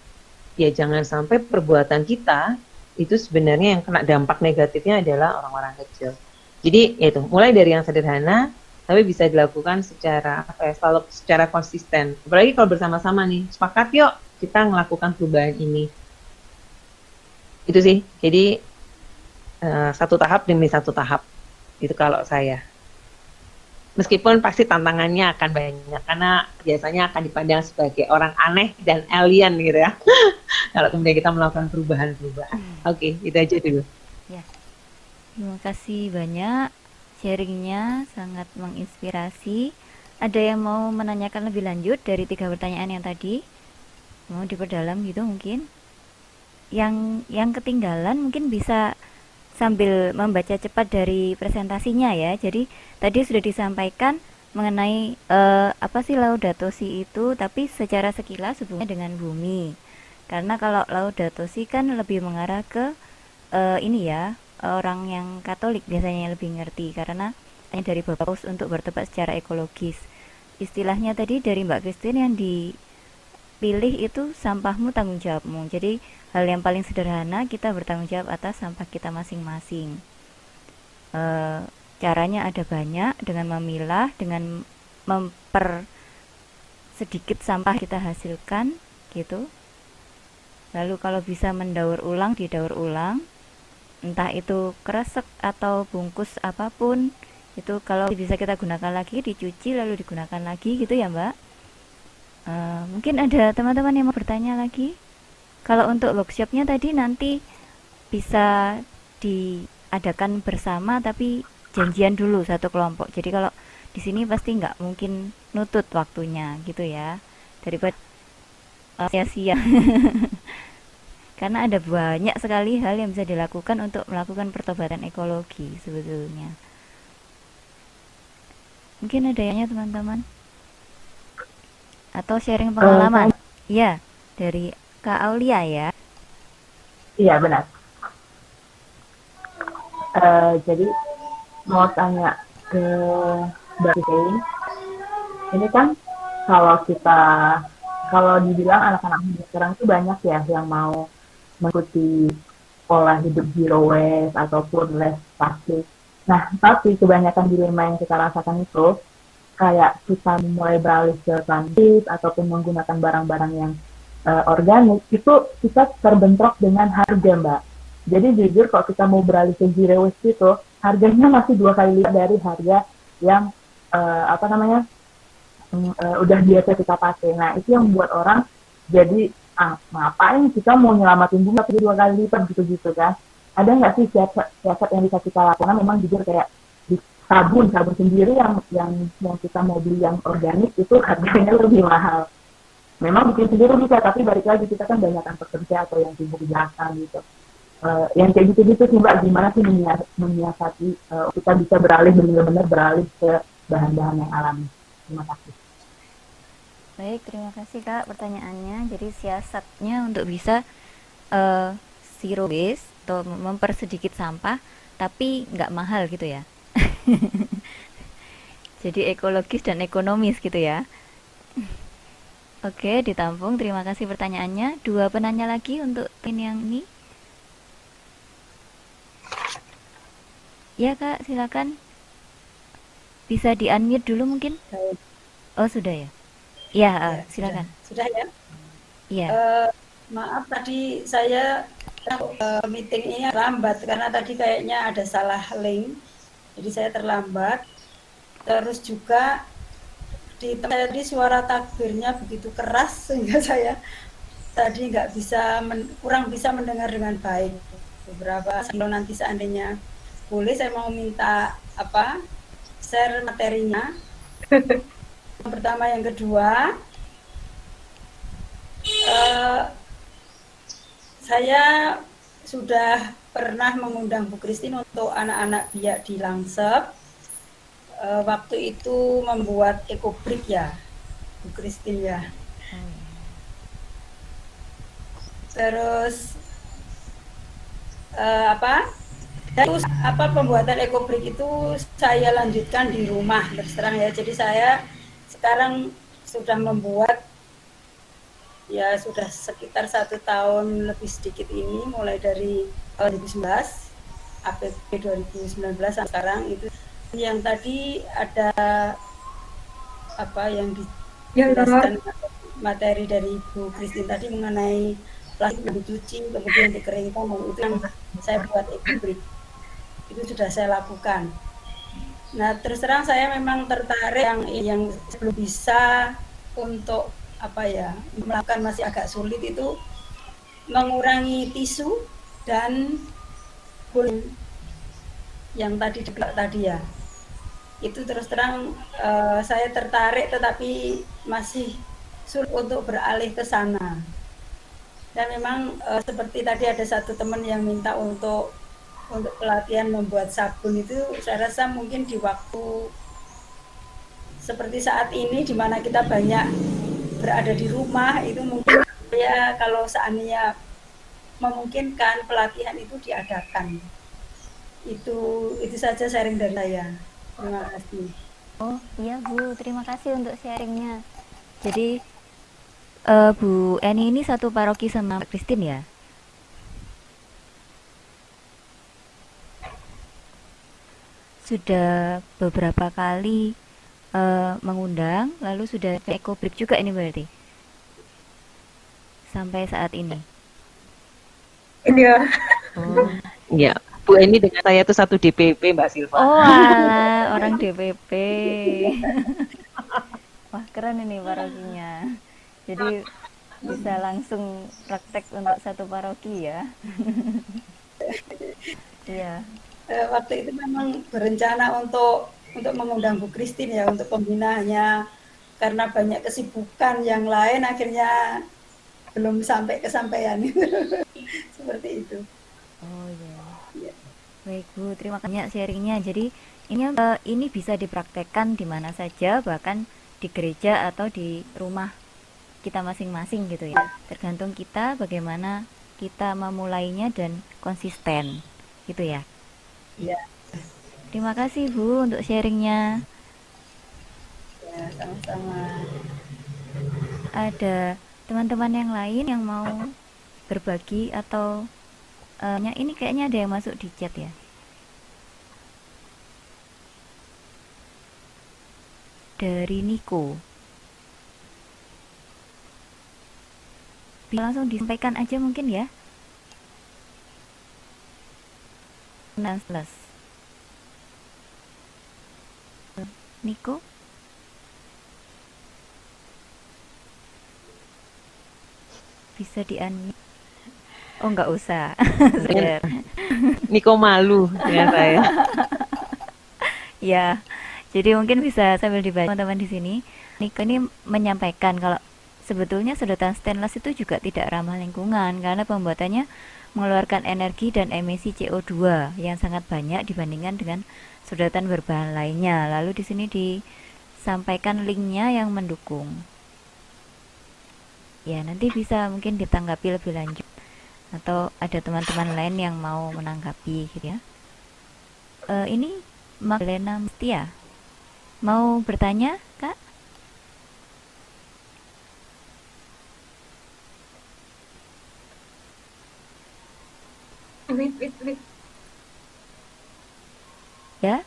ya jangan sampai perbuatan kita itu sebenarnya yang kena dampak negatifnya adalah orang-orang kecil. Jadi ya itu, mulai dari yang sederhana, tapi bisa dilakukan secara selalu secara konsisten. Apalagi kalau bersama-sama nih, sepakat yuk kita melakukan perubahan ini. Itu sih, jadi satu tahap demi satu tahap. Itu kalau saya. Meskipun pasti tantangannya akan banyak karena biasanya akan dipandang sebagai orang aneh dan alien gitu ya. Kalau kemudian kita melakukan perubahan-perubahan. Oke, itu aja dulu. Ya, terima kasih banyak sharingnya, sangat menginspirasi. Ada yang mau menanyakan lebih lanjut dari 3 pertanyaan yang tadi? Mau diperdalam gitu mungkin? Yang ketinggalan mungkin bisa sambil membaca cepat dari presentasinya ya. Jadi tadi sudah disampaikan mengenai apa sih Laudato Si itu, tapi secara sekilas hubungannya dengan bumi. Karena kalau Laudato Si kan lebih mengarah ke ini ya, orang yang Katolik biasanya yang lebih ngerti karena hanya dari Bapak Paus untuk bertobat secara ekologis. Istilahnya tadi dari Mbak Christine yang dipilih itu sampahmu tanggung jawabmu. Jadi hal yang paling sederhana kita bertanggung jawab atas sampah kita masing-masing. Caranya ada banyak, dengan memilah, dengan sedikit sampah kita hasilkan gitu. Lalu kalau bisa mendaur ulang, didaur ulang, entah itu kresek atau bungkus apapun, itu kalau bisa kita gunakan lagi, dicuci lalu digunakan lagi gitu ya Mbak. Mungkin ada teman-teman yang mau bertanya lagi. Kalau untuk workshopnya tadi nanti bisa diadakan bersama tapi janjian dulu satu kelompok. Jadi kalau di sini pasti nggak mungkin nutut waktunya gitu ya. Daripada sia-sia. Karena ada banyak sekali hal yang bisa dilakukan untuk melakukan pertobatan ekologi sebetulnya. Mungkin ada yang teman-teman atau sharing pengalaman. Iya, dari Kak Aulia ya. Iya benar. Jadi mau tanya ke Mbak Christine, ini kan kalau dibilang anak-anak muda sekarang itu banyak ya yang mau mengikuti pola hidup zero waste ataupun less plastic. Nah, tapi kebanyakan dilema yang kita rasakan itu kayak kita mulai beralih ke plastik ataupun menggunakan barang-barang yang organik, itu kita terbentrok dengan harga, Mbak. Jadi jujur kalau kita mau beralih ke zero waste itu, harganya masih 2 kali lipat dari harga yang udah biasa kita pakai. Nah, itu yang membuat orang jadi ngapain kita mau nyelamatin bumi tapi 2 kali lipat gitu-gitu kan. Ada nggak sih siasat yang bisa kita lakukan? Memang jujur kayak di sabun sendiri yang kita mau beli yang organik itu harganya lebih mahal. Memang bikin sendiri bisa, tapi balik lagi kita kan banyakkan pekerja atau yang sibuk di belakang gitu. Yang kayak gitu-gitu sih Mbak, gimana sih menyiasati kita bisa benar-benar beralih ke bahan-bahan yang alami. Terima kasih. Baik, terima kasih Kak pertanyaannya. Jadi siasatnya untuk bisa zero waste atau mempersedikit sampah, tapi nggak mahal gitu ya. Jadi ekologis dan ekonomis gitu ya. Oke, ditampung. Terima kasih pertanyaannya. 2 penanya lagi untuk yang ini. Ya Kak, silakan. Bisa di-unmute dulu mungkin? Oh, sudah ya? Ya, silakan. Sudah ya? Iya. Maaf tadi saya meetingnya lambat karena tadi kayaknya ada salah link. Jadi saya terlambat. Terus juga di suara takbirnya begitu keras sehingga saya tadi kurang bisa mendengar dengan baik. Beberapa kalau nanti seandainya boleh saya mau minta share materinya. Yang pertama, yang kedua, saya sudah pernah mengundang Bu Christine untuk anak-anak biak di Langsep. Waktu itu membuat ekobrik ya, Bu Christine ya. Terus pembuatan ekobrik itu saya lanjutkan di rumah terus terang ya. Jadi saya sekarang sudah membuat ya sudah sekitar 1 tahun lebih sedikit ini, mulai dari 2019 APB 2019 sekarang itu. Yang tadi ada yang dijelaskan materi dari Bu Christine tadi mengenai plastik yang dicuci kemudian dikeringkan, itu yang saya buat ekobrik. Itu sudah saya lakukan. Nah, terus terang saya memang tertarik yang belum bisa untuk apa ya melakukan, masih agak sulit itu mengurangi tisu dan kulit yang tadi dekat tadi ya. Itu terus terang saya tertarik tetapi masih sulit untuk beralih ke sana. Dan memang seperti tadi ada satu teman yang minta untuk pelatihan membuat sabun itu, saya rasa mungkin di waktu seperti saat ini di mana kita banyak berada di rumah itu mungkin ya kalau seandainya memungkinkan pelatihan itu diadakan. Itu saja sharing dari saya. Terima kasih. Oh iya Bu, terima kasih untuk sharingnya. Jadi Bu Eni ini satu paroki sama Mbak Christine ya? Sudah beberapa kali mengundang, lalu sudah eco break juga ini berarti sampai saat ini. Iya. Oh, ya. Bu Eni dengan saya itu satu DPP, Mbak Silva. Oh alah, orang DPP. Wah keren ini parokinya. Jadi bisa langsung praktek untuk satu paroki ya. Iya. Waktu itu memang berencana untuk mengundang Bu Christine ya untuk pembinaannya, karena banyak kesibukan yang lain akhirnya belum sampai kesampaian. Seperti itu. Oh iya. Ya. Baik Bu, terima kasih sharingnya. Jadi ini bisa dipraktekkan di mana saja, bahkan di gereja atau di rumah kita masing-masing gitu ya. Tergantung kita bagaimana kita memulainya dan konsisten gitu ya. Ya, Terima kasih Bu untuk sharingnya. ya sama-sama. Ada teman-teman yang lain yang mau berbagi atau ini kayaknya ada yang masuk di chat ya. Dari Niko. Bisa langsung disampaikan aja mungkin ya. Plus. Niko? Bisa di-unmute. Oh, nggak usah. Sudah. Niko malu dengan saya. Ya, jadi mungkin bisa sambil dibaca teman-teman di sini. Niko ini menyampaikan kalau sebetulnya sedotan stainless itu juga tidak ramah lingkungan karena pembuatannya mengeluarkan energi dan emisi CO2 yang sangat banyak dibandingkan dengan sedotan berbahan lainnya. Lalu di sini disampaikan linknya yang mendukung. Ya, nanti bisa mungkin ditanggapi lebih lanjut atau ada teman-teman lain yang mau menanggapi gitu ya. Ini Magdalena Mustia mau bertanya, Kak? Wait. Ya?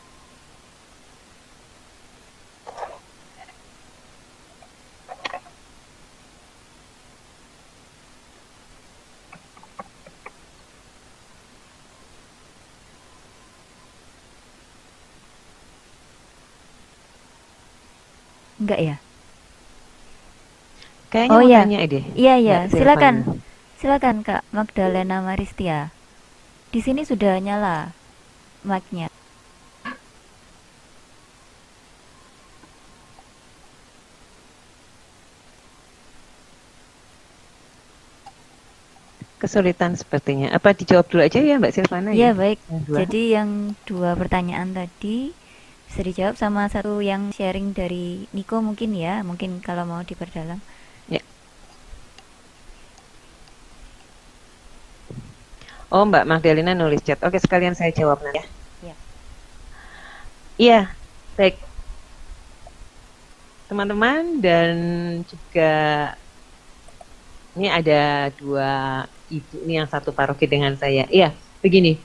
Enggak ya? Kayaknya Oh mau ya. tanya deh. Iya, iya, Mbak silakan. Silvana. Silakan Kak Magdalena Maristia. Di sini sudah nyala mic-nya. Kesulitan sepertinya. Apa dijawab dulu aja ya Mbak Silvana Iya, ya? baik. Yang dua. Jadi yang dua pertanyaan tadi bisa dijawab sama satu yang sharing dari Niko mungkin ya, mungkin kalau mau diperdalam. Ya. Oh, Mbak Magdalena nulis chat. Oke, sekalian saya jawab nanti ya. Ya. Iya, baik. Teman-teman dan juga ini ada dua ibu, ini yang satu paroki dengan saya. Iya, begini.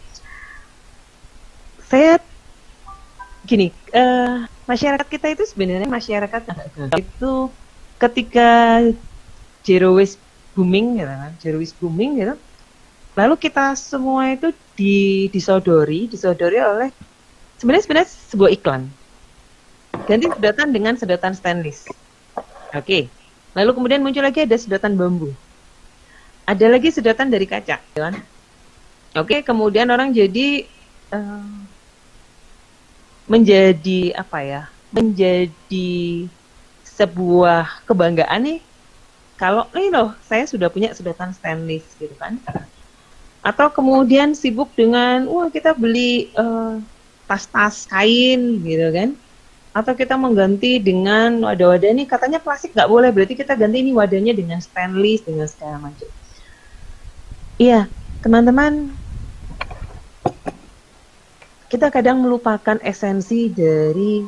Saya gini, masyarakat kita itu sebenarnya masyarakat itu ketika zero waste booming gitu kan, zero waste booming gitu. Lalu kita semua itu disodori oleh Sebenarnya sebuah iklan. Ganti sedotan dengan sedotan stainless. Oke. Lalu kemudian muncul lagi ada sedotan bambu. Ada lagi sedotan dari kaca, kan? Oke, kemudian orang jadi menjadi apa ya? Menjadi sebuah kebanggaan nih. Kalau nih loh, saya sudah punya sedotan stainless gitu kan. Atau kemudian sibuk dengan, wah kita beli tas-tas kain gitu kan. Atau kita mengganti dengan wadah-wadah ini katanya plastik nggak boleh, berarti kita ganti ini wadahnya dengan stainless, dengan segala macam. Iya, teman-teman, kita kadang melupakan esensi dari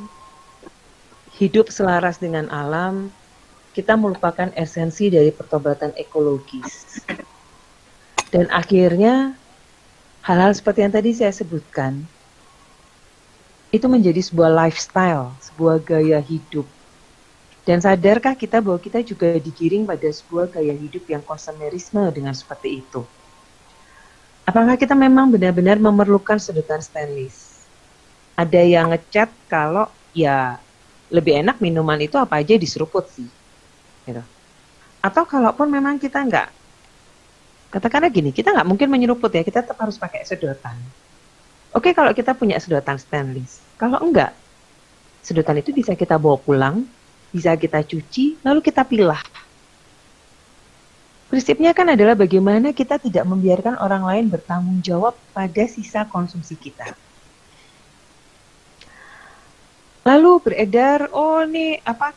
hidup selaras dengan alam, kita melupakan esensi dari pertobatan ekologis. Dan akhirnya, hal-hal seperti yang tadi saya sebutkan, itu menjadi sebuah lifestyle, sebuah gaya hidup. Dan sadarkah kita bahwa kita juga digiring pada sebuah gaya hidup yang konsumerisme dengan seperti itu? Apakah kita memang benar-benar memerlukan sedotan stainless? Ada yang ngechat kalau ya lebih enak minuman itu apa aja diseruput sih. Gitu. Atau kalaupun memang kita enggak, katakanlah gini, kita nggak mungkin menyeruput ya, kita tetap harus pakai sedotan. Oke, kalau kita punya sedotan stainless. Kalau enggak, sedotan itu bisa kita bawa pulang, bisa kita cuci, lalu kita pilah. Prinsipnya kan adalah bagaimana kita tidak membiarkan orang lain bertanggung jawab pada sisa konsumsi kita. Lalu beredar, oh nih apa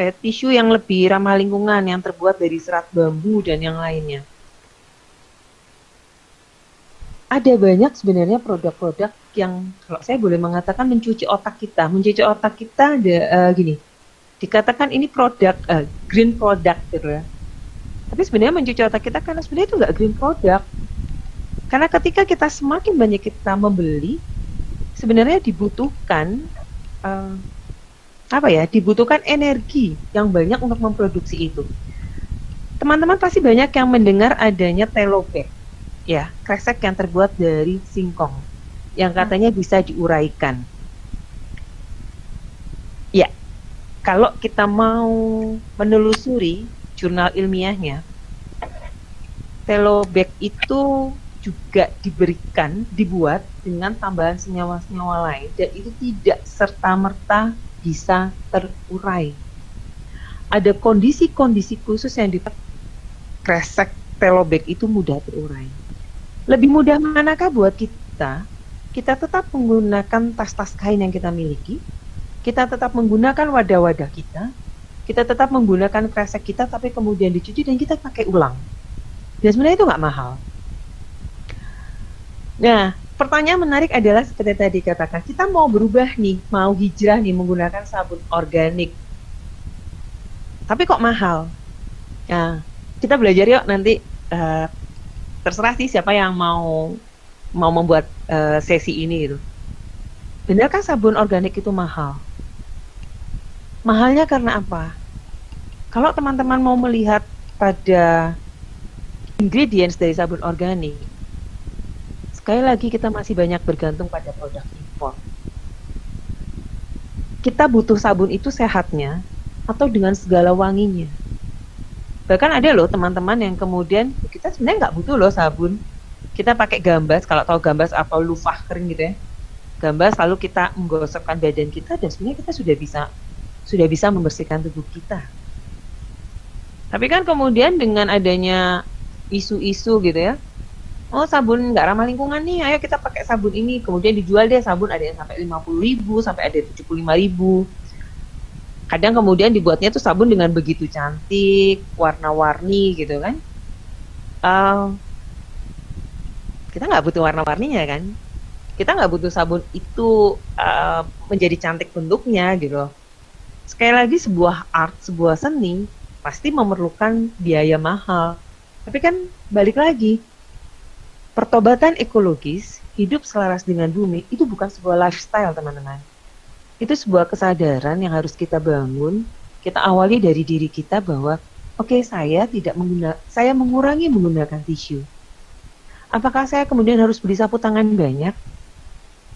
ya, tisu yang lebih ramah lingkungan yang terbuat dari serat bambu dan yang lainnya. Ada banyak sebenarnya produk-produk yang kalau saya boleh mengatakan mencuci otak kita. Mencuci otak kita ada gini, dikatakan ini produk green product gitu ya. Tapi sebenarnya mencuci otak kita karena sebenarnya itu nggak green product. Karena ketika kita semakin banyak kita membeli, sebenarnya dibutuhkan dibutuhkan energi yang banyak untuk memproduksi itu. Teman-teman pasti banyak yang mendengar adanya telobag. Ya, kresek yang terbuat dari singkong yang katanya bisa diuraikan. Ya, kalau kita mau menelusuri jurnal ilmiahnya, telobag itu juga dibuat dengan tambahan senyawa-senyawa lain dan itu tidak serta-merta bisa terurai. Ada kondisi-kondisi khusus yang dibuat kresek telobag itu mudah terurai. Lebih mudah manakah buat kita? Kita tetap menggunakan tas-tas kain yang kita miliki, kita tetap menggunakan wadah-wadah kita tetap menggunakan kresek kita, tapi kemudian dicuci dan kita pakai ulang. Dan sebenarnya itu nggak mahal. Nah, pertanyaan menarik adalah seperti tadi katakan, kita mau berubah nih, mau hijrah nih menggunakan sabun organik. Tapi kok mahal? Nah, kita belajar yuk nanti. Terserah sih siapa yang mau membuat sesi ini gitu. Benarkah sabun organik itu mahal? Mahalnya karena apa? Kalau teman-teman mau melihat pada ingredients dari sabun organik, sekali lagi kita masih banyak bergantung pada produk impor. Kita butuh sabun itu sehatnya atau dengan segala wanginya. Bahkan ada loh teman-teman yang kemudian kita sebenarnya nggak butuh loh sabun. Kita pakai gambas, kalau tahu gambas atau lufah kering gitu ya. Gambas lalu kita menggosokkan badan kita dan sebenarnya kita sudah bisa membersihkan tubuh kita. Tapi kan kemudian dengan adanya isu-isu gitu ya. Oh, sabun nggak ramah lingkungan nih, ayo kita pakai sabun ini. Kemudian dijual deh sabun ada yang sampai 50.000, sampai ada 75.000. Kadang kemudian dibuatnya tuh sabun dengan begitu cantik, warna-warni gitu kan. Kita nggak butuh warna-warninya kan. Kita nggak butuh sabun itu menjadi cantik bentuknya gitu. Sekali lagi sebuah art, sebuah seni pasti memerlukan biaya mahal. Tapi kan balik lagi, pertobatan ekologis, hidup selaras dengan bumi itu bukan sebuah lifestyle teman-teman. Itu sebuah kesadaran yang harus kita bangun. Kita awali dari diri kita bahwa oke, saya mengurangi menggunakan tisu. Apakah saya kemudian harus beli sapu tangan banyak?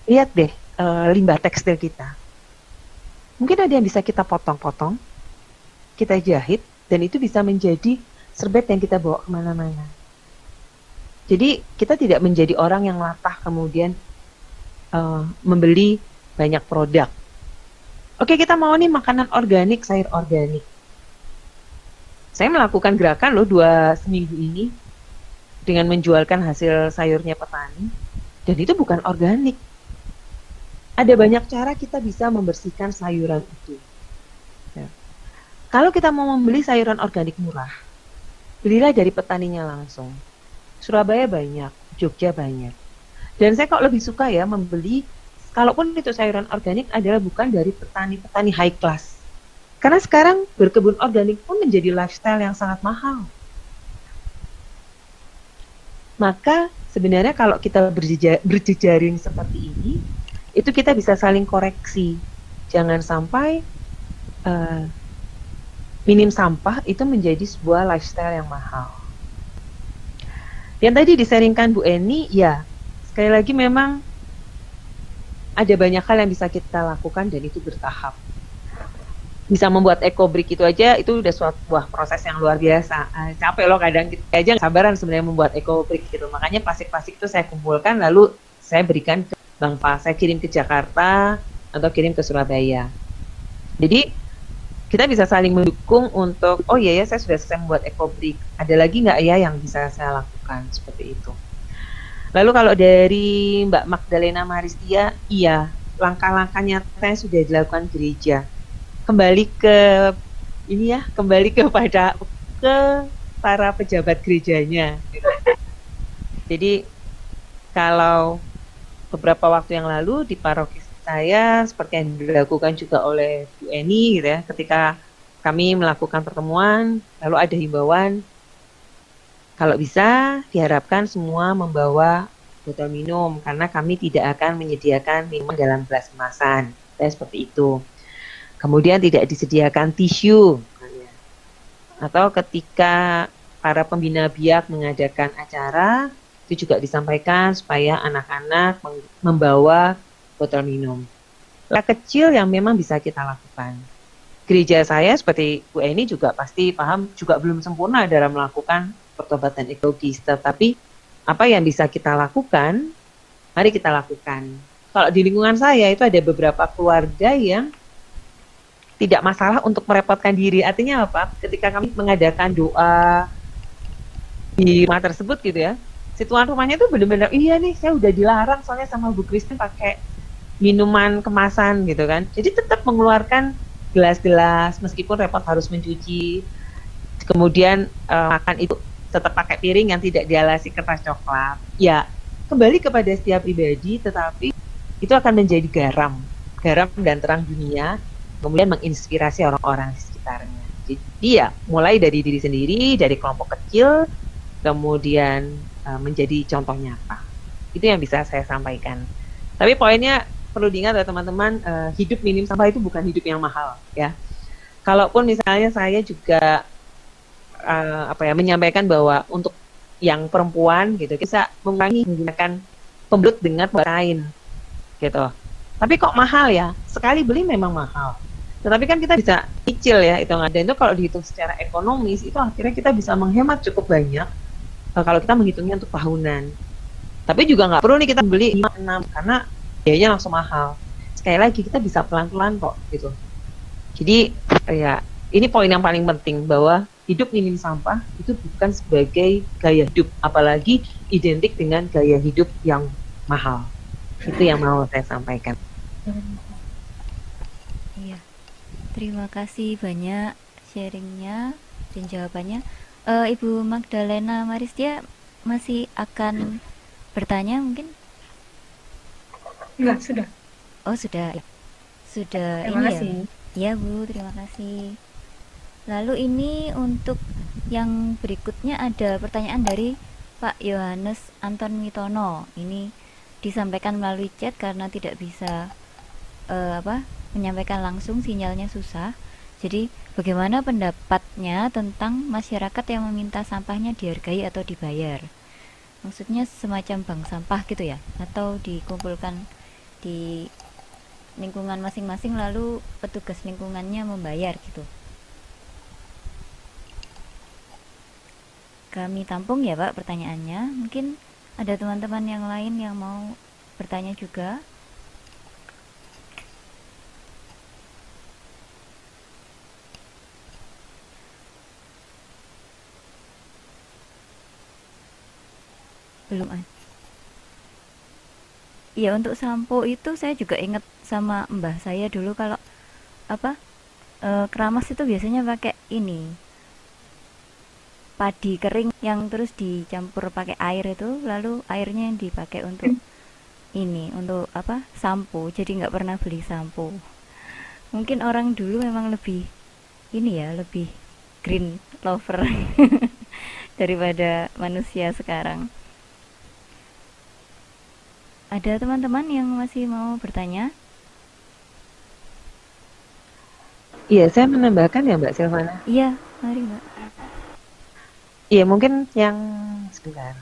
lihat deh limbah tekstil kita. Mungkin ada yang bisa kita potong-potong, kita jahit, dan itu bisa menjadi serbet yang kita bawa kemana-mana. Jadi kita tidak menjadi orang yang latah kemudian membeli banyak produk. Oke, kita mau nih makanan organik, sayur organik. Saya melakukan gerakan loh 2 seminggu ini dengan menjualkan hasil sayurnya petani, dan itu bukan organik. Ada banyak cara kita bisa membersihkan sayuran itu. Ya. Kalau kita mau membeli sayuran organik murah, belilah dari petaninya langsung. Surabaya banyak, Jogja banyak. Dan saya kok lebih suka ya membeli, kalaupun itu sayuran organik adalah bukan dari petani-petani high class. Karena sekarang berkebun organik pun menjadi lifestyle yang sangat mahal. Maka sebenarnya kalau kita berjejaring seperti ini, itu kita bisa saling koreksi. Jangan sampai minim sampah itu menjadi sebuah lifestyle yang mahal. Yang tadi disaringkan Bu Eni, ya sekali lagi memang ada banyak hal yang bisa kita lakukan dan itu bertahap. Bisa membuat ekobrik itu aja, itu udah sebuah proses yang luar biasa. Capek loh kadang kita aja nggak sabaran sebenarnya membuat ekobrik gitu. Makanya plastik-plastik itu saya kumpulkan lalu saya berikan ke Bang Fa, saya kirim ke Jakarta atau kirim ke Surabaya. Jadi kita bisa saling mendukung untuk, oh iya ya saya sudah selesai membuat ekobrik. Ada lagi nggak ya yang bisa saya lakukan seperti itu. Lalu kalau dari Mbak Magdalena Maristia, iya langkah-langkah nyata yang sudah dilakukan gereja. Kembali ke ini ya, kembali ke para pejabat gerejanya. Jadi kalau beberapa waktu yang lalu di paroki saya, seperti yang dilakukan juga oleh Bu Eni gitu ya, ketika kami melakukan pertemuan, lalu ada himbauan, kalau bisa diharapkan semua membawa botol minum, karena kami tidak akan menyediakan minuman dalam gelas kemasan, seperti itu. Kemudian tidak disediakan tisu, atau ketika para pembina biak mengadakan acara, itu juga disampaikan supaya anak-anak membawa botol minum. Hal kecil yang memang bisa kita lakukan. Gereja saya seperti Bu Eni juga pasti paham, juga belum sempurna dalam melakukan pertobatan ekologis, tetapi apa yang bisa kita lakukan, mari kita lakukan. Kalau di lingkungan saya itu ada beberapa keluarga yang tidak masalah untuk merepotkan diri. Artinya apa? Ketika kami mengadakan doa di rumah tersebut gitu ya, si tuan rumahnya itu benar-benar, iya nih saya udah dilarang soalnya sama Bu Kristen pakai minuman kemasan gitu kan. Jadi tetap mengeluarkan gelas-gelas meskipun repot harus mencuci. Kemudian makan itu tetap pakai piring yang tidak dialasi kertas coklat. Ya, kembali kepada setiap pribadi, tetapi itu akan menjadi garam dan terang dunia, kemudian menginspirasi orang-orang di sekitarnya. Jadi ya, mulai dari diri sendiri, dari kelompok kecil, kemudian menjadi contoh nyata. Itu yang bisa saya sampaikan. Tapi poinnya perlu diingat ya teman-teman, hidup minim sampah itu bukan hidup yang mahal ya. Kalaupun misalnya saya juga menyampaikan bahwa untuk yang perempuan gitu bisa mengurangi menggunakan pembelut dengan kain gitu. Tapi kok mahal ya? Sekali beli memang mahal. Tetapi kan kita bisa cicil ya hitungan, dan itu kalau dihitung secara ekonomis itu akhirnya kita bisa menghemat cukup banyak kalau kita menghitungnya untuk tahunan. Tapi juga nggak perlu nih kita beli 5-6 karena biayanya langsung mahal. Sekali lagi kita bisa pelan-pelan kok gitu. Jadi ya ini poin yang paling penting, bahwa hidup minim sampah itu bukan sebagai gaya hidup, apalagi identik dengan gaya hidup yang mahal. Itu yang mau saya sampaikan. Iya, terima kasih banyak sharingnya dan jawabannya. Ibu Magdalena Maristia masih akan bertanya mungkin? Enggak, sudah. Oh sudah Terima ini kasih. ya Bu, terima kasih. Lalu ini untuk yang berikutnya ada pertanyaan dari Pak Yohanes Anton Mitono. Ini disampaikan melalui chat karena tidak bisa menyampaikan langsung, sinyalnya susah. Jadi bagaimana pendapatnya tentang masyarakat yang meminta sampahnya dihargai atau dibayar? Maksudnya semacam bank sampah gitu ya, atau dikumpulkan di lingkungan masing-masing, lalu petugas lingkungannya membayar gitu. Kami tampung ya Pak pertanyaannya. Mungkin ada teman-teman yang lain yang mau bertanya juga. Belum ada. Iya, untuk sampo itu saya juga ingat sama mbah saya dulu, kalau apa keramas itu biasanya pakai ini, padi kering yang terus dicampur pakai air itu, lalu airnya yang dipakai untuk ini, untuk apa, sampo. Jadi nggak pernah beli sampo. Mungkin orang dulu memang lebih ini ya, lebih green lover daripada manusia sekarang. Ada teman-teman yang masih mau bertanya? Iya, saya menambahkan ya Mbak Silvana. Iya, mari Mbak. Iya, mungkin yang sebentar.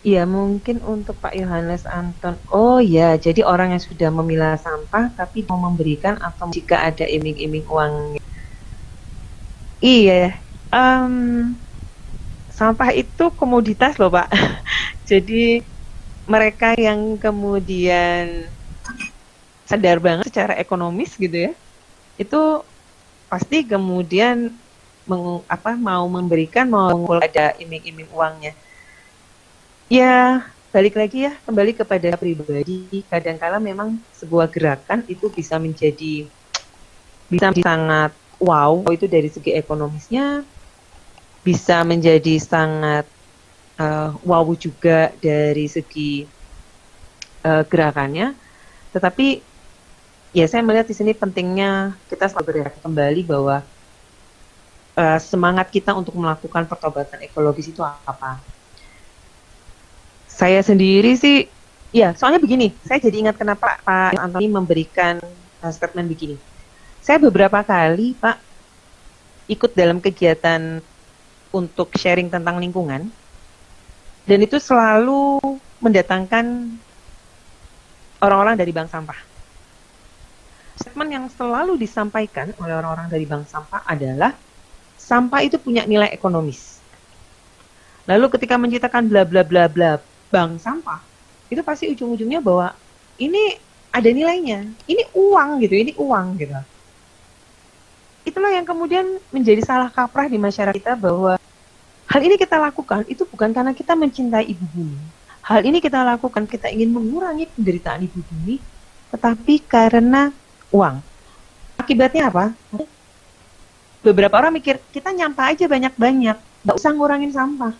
Iya, mungkin untuk Pak Yohanes Anton. Oh ya, jadi orang yang sudah memilah sampah tapi mau memberikan atau jika ada iming-iming uang. Iya, sampah itu komoditas loh Pak. Jadi mereka yang kemudian sadar banget secara ekonomis gitu ya, itu pasti kemudian mau memberikan, mau ada iming-iming uangnya. Ya, balik lagi ya, kembali kepada pribadi. Kadang-kala memang sebuah gerakan itu bisa menjadi sangat wow, itu dari segi ekonomisnya, bisa menjadi sangat wow juga dari segi gerakannya. Tetapi ya saya melihat di sini pentingnya kita selalu bergerak kembali bahwa semangat kita untuk melakukan pertobatan ekologis itu apa. Saya sendiri sih, ya soalnya begini, saya jadi ingat kenapa Pak Antoni memberikan statement begini. Saya beberapa kali Pak ikut dalam kegiatan untuk sharing tentang lingkungan, dan itu selalu mendatangkan orang-orang dari bank sampah. Statement yang selalu disampaikan oleh orang-orang dari bank sampah adalah sampah itu punya nilai ekonomis. Lalu ketika menciptakan bla bla bla bla bank sampah, itu pasti ujung-ujungnya bahwa ini ada nilainya, ini uang gitu. Itulah yang kemudian menjadi salah kaprah di masyarakat kita, bahwa hal ini kita lakukan itu bukan karena kita mencintai ibu bumi. Hal ini kita lakukan, kita ingin mengurangi penderitaan ibu bumi, tetapi karena uang. Akibatnya apa? Beberapa orang mikir, kita nyampah aja banyak-banyak, nggak usah ngurangin sampah.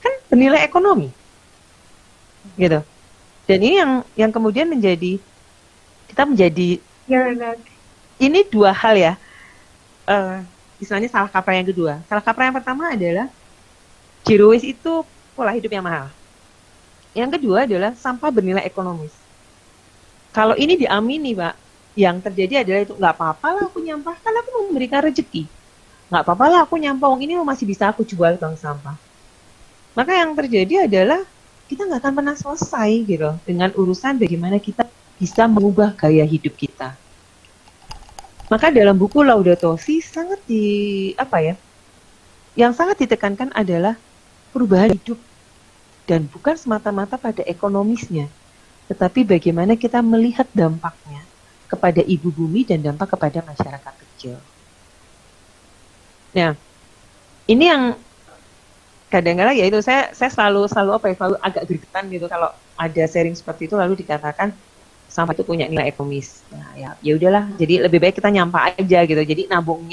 Kan bernilai ekonomi. Gitu. Dan ini yang kemudian kita menjadi, ini dua hal ya. Istilahnya salah kaprah yang kedua. Salah kaprah yang pertama adalah zero waste itu pola hidup yang mahal. Yang kedua adalah sampah bernilai ekonomis. Kalau ini diamini Pak, yang terjadi adalah itu, nggak apa-apa lah aku nyampah, kan aku memberikan rezeki. Nggak apa-apa lah aku nyampah, uang ini masih bisa aku jual bank sampah. Maka yang terjadi adalah kita nggak akan pernah selesai gitu dengan urusan bagaimana kita bisa mengubah gaya hidup kita. Maka dalam buku Laudato Si yang sangat ditekankan adalah perubahan hidup, dan bukan semata-mata pada ekonomisnya, tetapi bagaimana kita melihat dampaknya kepada ibu bumi dan dampak kepada masyarakat kecil. Nah, ini yang kadang-kadang ya itu saya selalu agak gregetan gitu kalau ada sharing seperti itu lalu dikatakan sampah itu punya nilai ekonomis. Nah, ya udahlah, jadi lebih baik kita nyampah aja gitu. Jadi nabung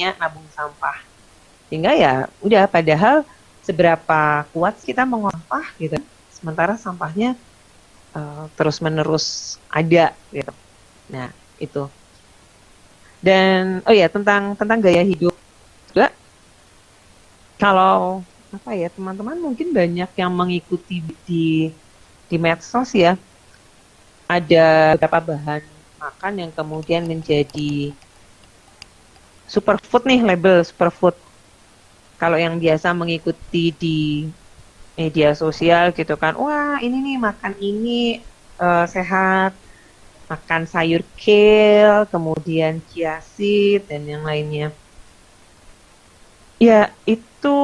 sampah. Sehingga ya udah, padahal seberapa kuat kita mengolah sampah gitu, sementara sampahnya terus-menerus ada gitu. Nah, itu. Dan tentang gaya hidup juga, kalau teman-teman mungkin banyak yang mengikuti di medsos ya, ada beberapa bahan makan yang kemudian menjadi superfood nih, label superfood. Kalau yang biasa mengikuti di media sosial gitu kan, wah ini nih makan ini sehat, makan sayur kale, kemudian chia seed dan yang lainnya. Ya, itu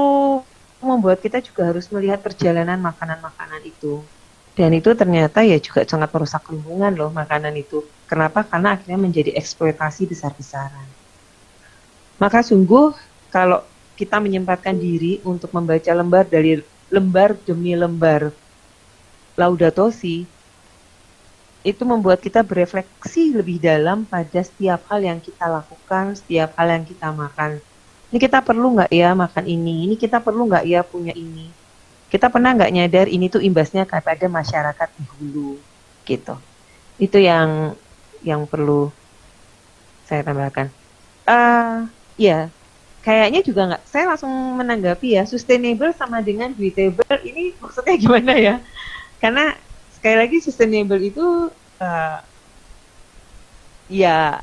membuat kita juga harus melihat perjalanan makanan-makanan itu. Dan itu ternyata ya juga sangat merusak lingkungan loh makanan itu. Kenapa? Karena akhirnya menjadi eksploitasi besar-besaran. Maka sungguh kalau kita menyempatkan diri untuk membaca lembar demi lembar Laudato Si, itu membuat kita berefleksi lebih dalam pada setiap hal yang kita lakukan, setiap hal yang kita makan. Ini kita perlu nggak ya makan ini? Ini kita perlu nggak ya punya ini? Kita pernah nggak nyadar ini tuh imbasnya kepada masyarakat di hulu, gitu. Itu yang perlu saya tambahkan. Ya, kayaknya juga nggak. Saya langsung menanggapi ya, sustainable sama dengan duitable ini maksudnya gimana ya? Karena sekali lagi sustainable itu ya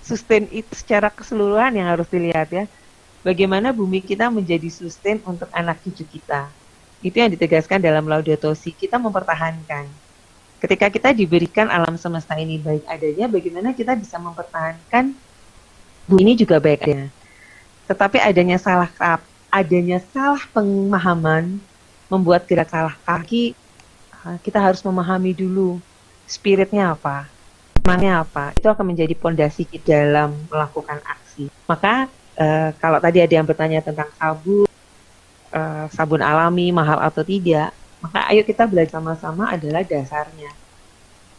sustain itu secara keseluruhan yang harus dilihat ya. Bagaimana bumi kita menjadi sustain untuk anak cucu kita. Itu yang ditegaskan dalam Laudato Si. Kita mempertahankan. Ketika kita diberikan alam semesta ini baik adanya, bagaimana kita bisa mempertahankan bumi ini juga baik adanya. Tetapi adanya salah pemahaman, membuat gerak salah kaki, kita harus memahami dulu spiritnya apa, maknanya apa. Itu akan menjadi pondasi kita dalam melakukan aksi. Maka kalau tadi ada yang bertanya tentang sabun alami mahal atau tidak, maka ayo kita belajar sama-sama adalah dasarnya.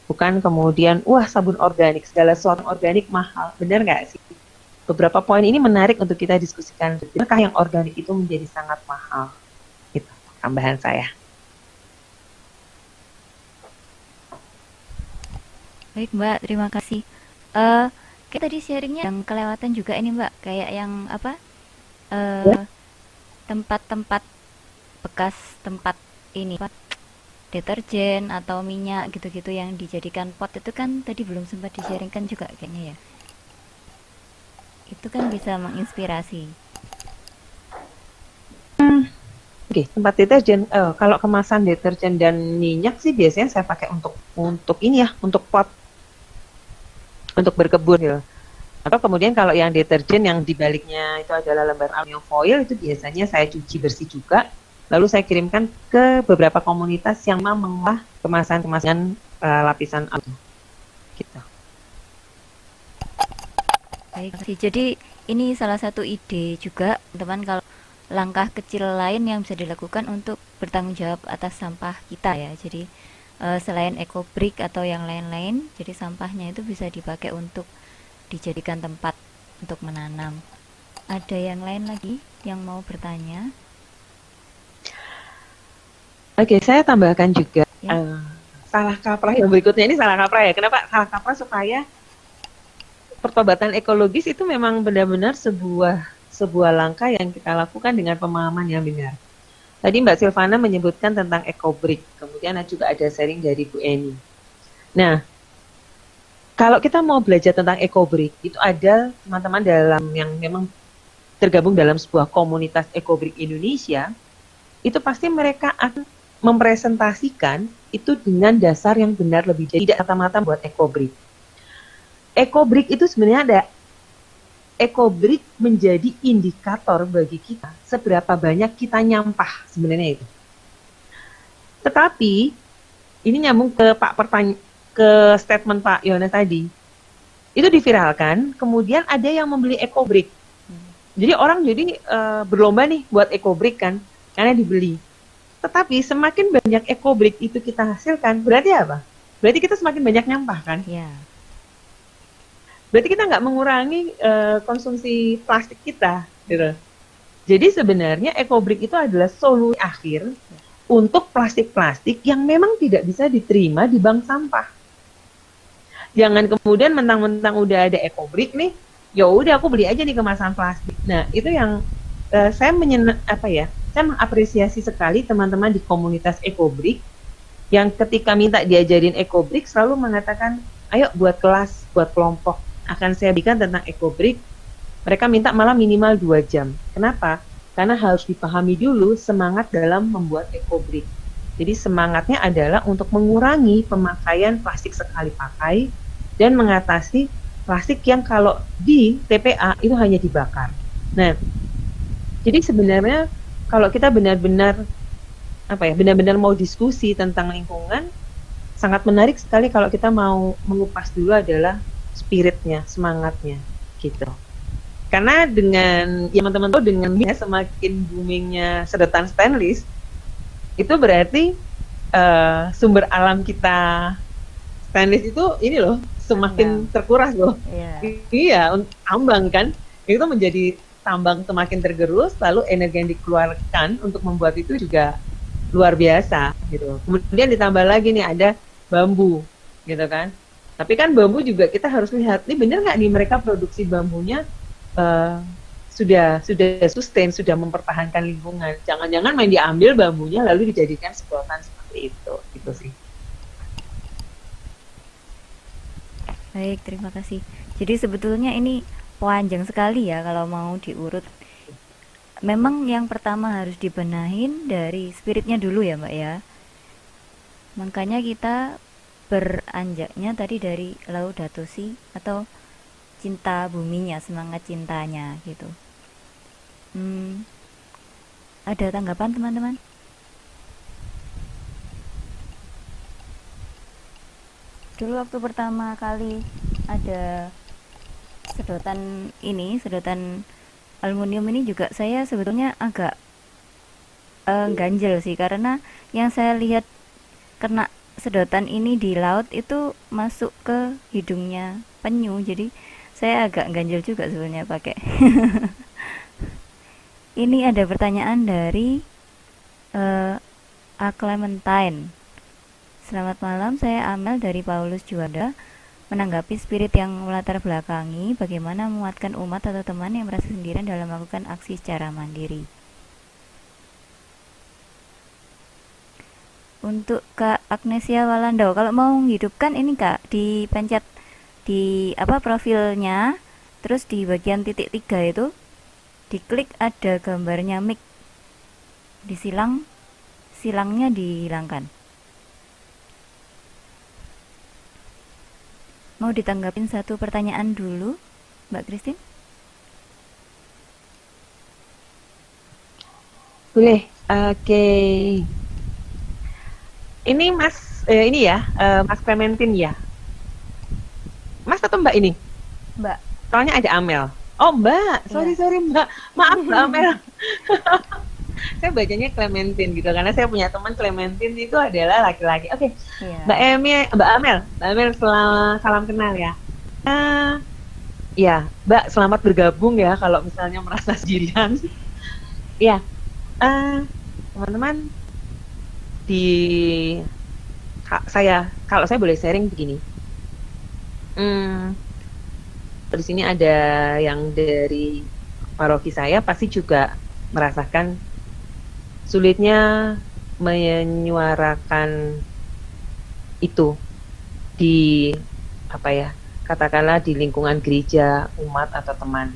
Bukan kemudian, wah sabun organik, segala sesuatu organik mahal. Benar nggak sih? Beberapa poin ini menarik untuk kita diskusikan. Apakah yang organik itu menjadi sangat mahal? Itu tambahan saya. Baik Mbak, terima kasih. Kita tadi sharingnya yang kelewatan juga ini Mbak, kayak yang apa? Tempat-tempat bekas tempat ini Pak, deterjen atau minyak gitu-gitu yang dijadikan pot itu kan tadi belum sempat di-sharingkan juga kayaknya ya. Itu kan bisa menginspirasi. Oke, tempat deterjen. Kalau kemasan deterjen dan minyak sih biasanya saya pakai untuk ini ya, untuk pot, untuk berkebun ya. Atau kemudian kalau yang deterjen yang dibaliknya itu adalah lembar aluminium foil, itu biasanya saya cuci bersih juga. Lalu saya kirimkan ke beberapa komunitas yang mau mengolah kemasan-kemasan lapisan aluminium. Gitu. Baik, jadi ini salah satu ide juga teman kalau langkah kecil lain yang bisa dilakukan untuk bertanggung jawab atas sampah kita ya. Jadi selain ekobrik atau yang lain-lain, jadi sampahnya itu bisa dipakai untuk dijadikan tempat untuk menanam. Ada yang lain lagi yang mau bertanya? Oke, saya tambahkan juga Ya. salah kaprah yang berikutnya ini salah kaprah ya. Kenapa salah kaprah? Supaya pertobatan ekologis itu memang benar-benar sebuah langkah yang kita lakukan dengan pemahaman yang benar. Tadi Mbak Silvana menyebutkan tentang ekobrik, kemudian juga ada sharing dari Bu Eni. Nah, kalau kita mau belajar tentang ekobrik, itu ada teman-teman dalam yang memang tergabung dalam sebuah komunitas ekobrik Indonesia, itu pasti mereka akan mempresentasikan itu dengan dasar yang benar lebih jauh, tidak mata-mata buat ekobrik. Ekobrik itu sebenarnya ada ekobrik menjadi indikator bagi kita seberapa banyak kita nyampah sebenarnya itu. Tetapi ini nyambung ke statement Pak Yones tadi. Itu diviralkan, kemudian ada yang membeli ekobrik. Jadi orang berlomba nih buat ekobrik kan, karena dibeli. Tetapi semakin banyak ekobrik itu kita hasilkan, berarti apa? Berarti kita semakin banyak nyampah kan? Ya. Berarti kita nggak mengurangi konsumsi plastik kita, gitu. Jadi sebenarnya ekobrik itu adalah solusi akhir untuk plastik-plastik yang memang tidak bisa diterima di bank sampah. Jangan kemudian mentang-mentang udah ada ekobrik nih, ya udah aku beli aja nih kemasan plastik. Nah itu yang saya mengapresiasi sekali teman-teman di komunitas ekobrik yang ketika minta diajarin ekobrik selalu mengatakan, ayo buat kelas, buat kelompok. Akan saya berikan tentang ekobrik, mereka minta malah minimal 2 jam. Kenapa? Karena harus dipahami dulu semangat dalam membuat ekobrik. Jadi semangatnya adalah untuk mengurangi pemakaian plastik sekali pakai dan mengatasi plastik yang kalau di TPA itu hanya dibakar. Nah, jadi sebenarnya kalau kita benar-benar benar-benar mau diskusi tentang lingkungan, sangat menarik sekali kalau kita mau mengupas dulu adalah spiritnya, semangatnya, gitu. Karena dengan ya teman-teman tahu dengan semakin boomingnya sedotan stainless, itu berarti sumber alam kita stainless itu ini loh semakin terkuras loh. Iya, tambang kan, itu menjadi tambang semakin tergerus, lalu energi yang dikeluarkan untuk membuat itu juga luar biasa gitu. Kemudian ditambah lagi nih ada bambu gitu kan. Tapi kan bambu juga kita harus lihat, nih bener nggak nih mereka produksi bambunya sudah sustain, sudah mempertahankan lingkungan. Jangan-jangan main diambil bambunya lalu dijadikan sedotan seperti itu, gitu sih. Baik, terima kasih. Jadi sebetulnya ini panjang sekali ya kalau mau diurut. Memang yang pertama harus dibenahin dari spiritnya dulu ya Mbak ya. Makanya kita beranjaknya tadi dari Laudato Si atau cinta buminya, semangat cintanya gitu. Ada tanggapan teman-teman? Dulu waktu pertama kali ada sedotan aluminium ini juga saya sebetulnya agak ganjel sih, karena yang saya lihat kena sedotan ini di laut itu masuk ke hidungnya penyu, jadi saya agak ganjel juga sebenarnya pakai. Ini ada pertanyaan dari A Clementine. Selamat malam, saya Amel dari Paulus Juanda. Menanggapi spirit yang melatar belakangi bagaimana menguatkan umat atau teman yang merasa sendirian dalam melakukan aksi secara mandiri. Untuk Kak Agnesia Walandau, kalau mau menghidupkan ini Kak, dipencet di profilnya, terus di bagian titik 3 itu diklik ada gambarnya mic, silangnya dihilangkan. Mau ditanggapin satu pertanyaan dulu, Mbak Christine? Boleh, oke. Ini Mas, Mas Clementine ya? Mas atau Mbak ini? Mbak. Soalnya ada Amel. Oh Mbak, sorry Mbak, maaf Mbak Amel. Saya bacanya Clementine gitu, karena saya punya teman Clementine itu adalah laki-laki. Oke. Mbak Amel, salam kenal ya. Ya, Mbak, selamat bergabung ya kalau misalnya merasa sendirian. Ya, teman-teman, kalau saya boleh sharing begini. Di sini ada yang dari paroki saya pasti juga merasakan sulitnya menyuarakan itu di katakanlah di lingkungan gereja, umat atau teman.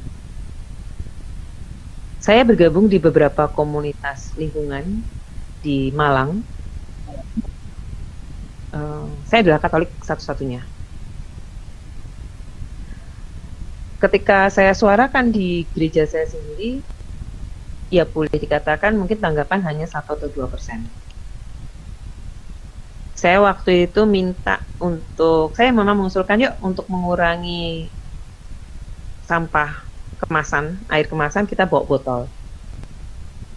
Saya bergabung di beberapa komunitas lingkungan di Malang. Saya adalah Katolik satu-satunya. Ketika saya suarakan di gereja saya sendiri, ya boleh dikatakan mungkin tanggapan hanya 1 atau 2%. Saya waktu itu minta saya memang mengusulkan yuk untuk mengurangi sampah kemasan, air kemasan kita bawa botol.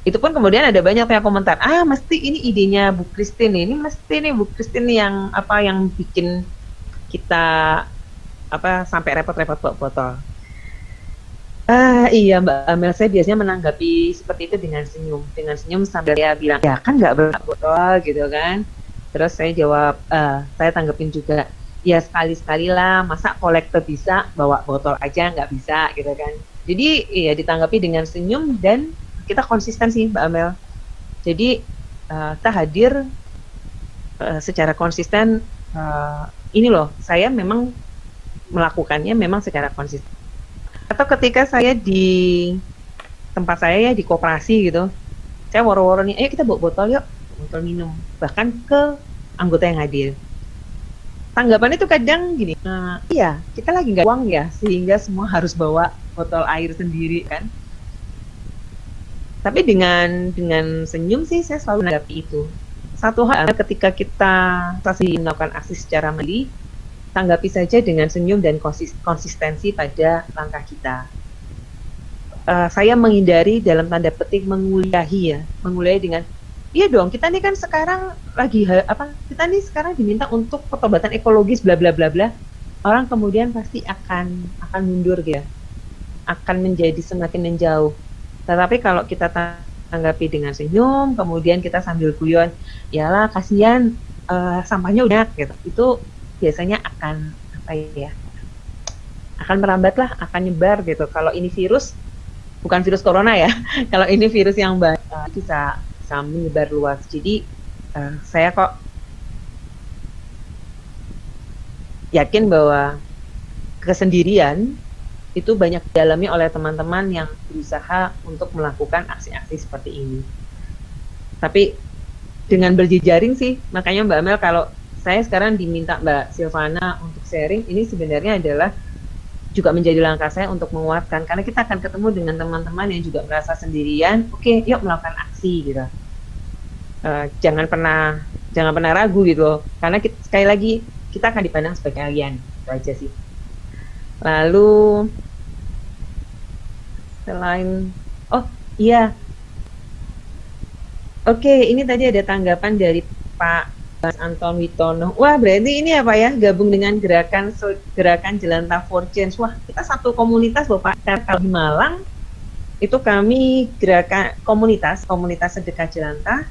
Itu pun kemudian ada banyak yang komentar, mesti ini idenya Bu Christine, ini mesti nih Bu Christine yang bikin kita sampai repot-repot bawa botol. Iya Mbak Amel, saya biasanya menanggapi seperti itu dengan senyum sambil dia bilang, ya kan nggak bawa botol gitu kan. Terus saya jawab, saya tanggapin juga, ya sekali-sekali lah, masa kolektor bisa bawa botol aja nggak bisa gitu kan. Jadi ya ditanggapi dengan senyum dan kita konsisten sih Mbak Amel. Jadi kita hadir secara konsisten, ini loh, saya memang melakukannya memang secara konsisten. Atau ketika saya di tempat saya ya di koperasi gitu, saya woro-woro nih, ayo kita bawa botol yuk, botol minum, bahkan ke anggota yang hadir. Tanggapan itu kadang gini, iya kita lagi nggak uang ya, sehingga semua harus bawa botol air sendiri kan. Tapi dengan senyum sih saya selalu menanggapi itu. Satu hal ketika kita melakukan aksi secara mandiri, tanggapi saja dengan senyum dan konsistensi pada langkah kita. Saya menghindari dalam tanda petik menguliahi dengan iya dong, kita nih kan sekarang lagi kita nih sekarang diminta untuk pertobatan ekologis bla bla bla bla. Orang kemudian pasti akan mundur gitu ya. Akan menjadi semakin menjauh. Tetapi kalau kita tanggapi dengan senyum, kemudian kita sambil guyon, yalah kasihan sampahnya udah gitu. Itu biasanya akan akan merambat lah, akan nyebar gitu. Kalau ini virus, bukan virus corona ya. Kalau ini virus yang bisa menyebar luas. Jadi saya kok yakin bahwa kesendirian itu banyak dialami oleh teman-teman yang berusaha untuk melakukan aksi-aksi seperti ini. Tapi dengan berjejaring sih, makanya Mbak Amel kalau saya sekarang diminta Mbak Silvana untuk sharing, ini sebenarnya adalah juga menjadi langkah saya untuk menguatkan, karena kita akan ketemu dengan teman-teman yang juga merasa sendirian. Oke, yuk melakukan aksi gitu. Jangan pernah ragu gitu, karena sekali lagi kita akan dipandang sebagai alien, itu aja sih. Lalu selain ini tadi ada tanggapan dari Pak Anton Witono. Wah, berarti ini apa ya, gabung dengan gerakan Jelantah for Change. Wah, kita satu komunitas loh Pak. Kalau di Malang itu kami gerakan komunitas sedekah jelantah,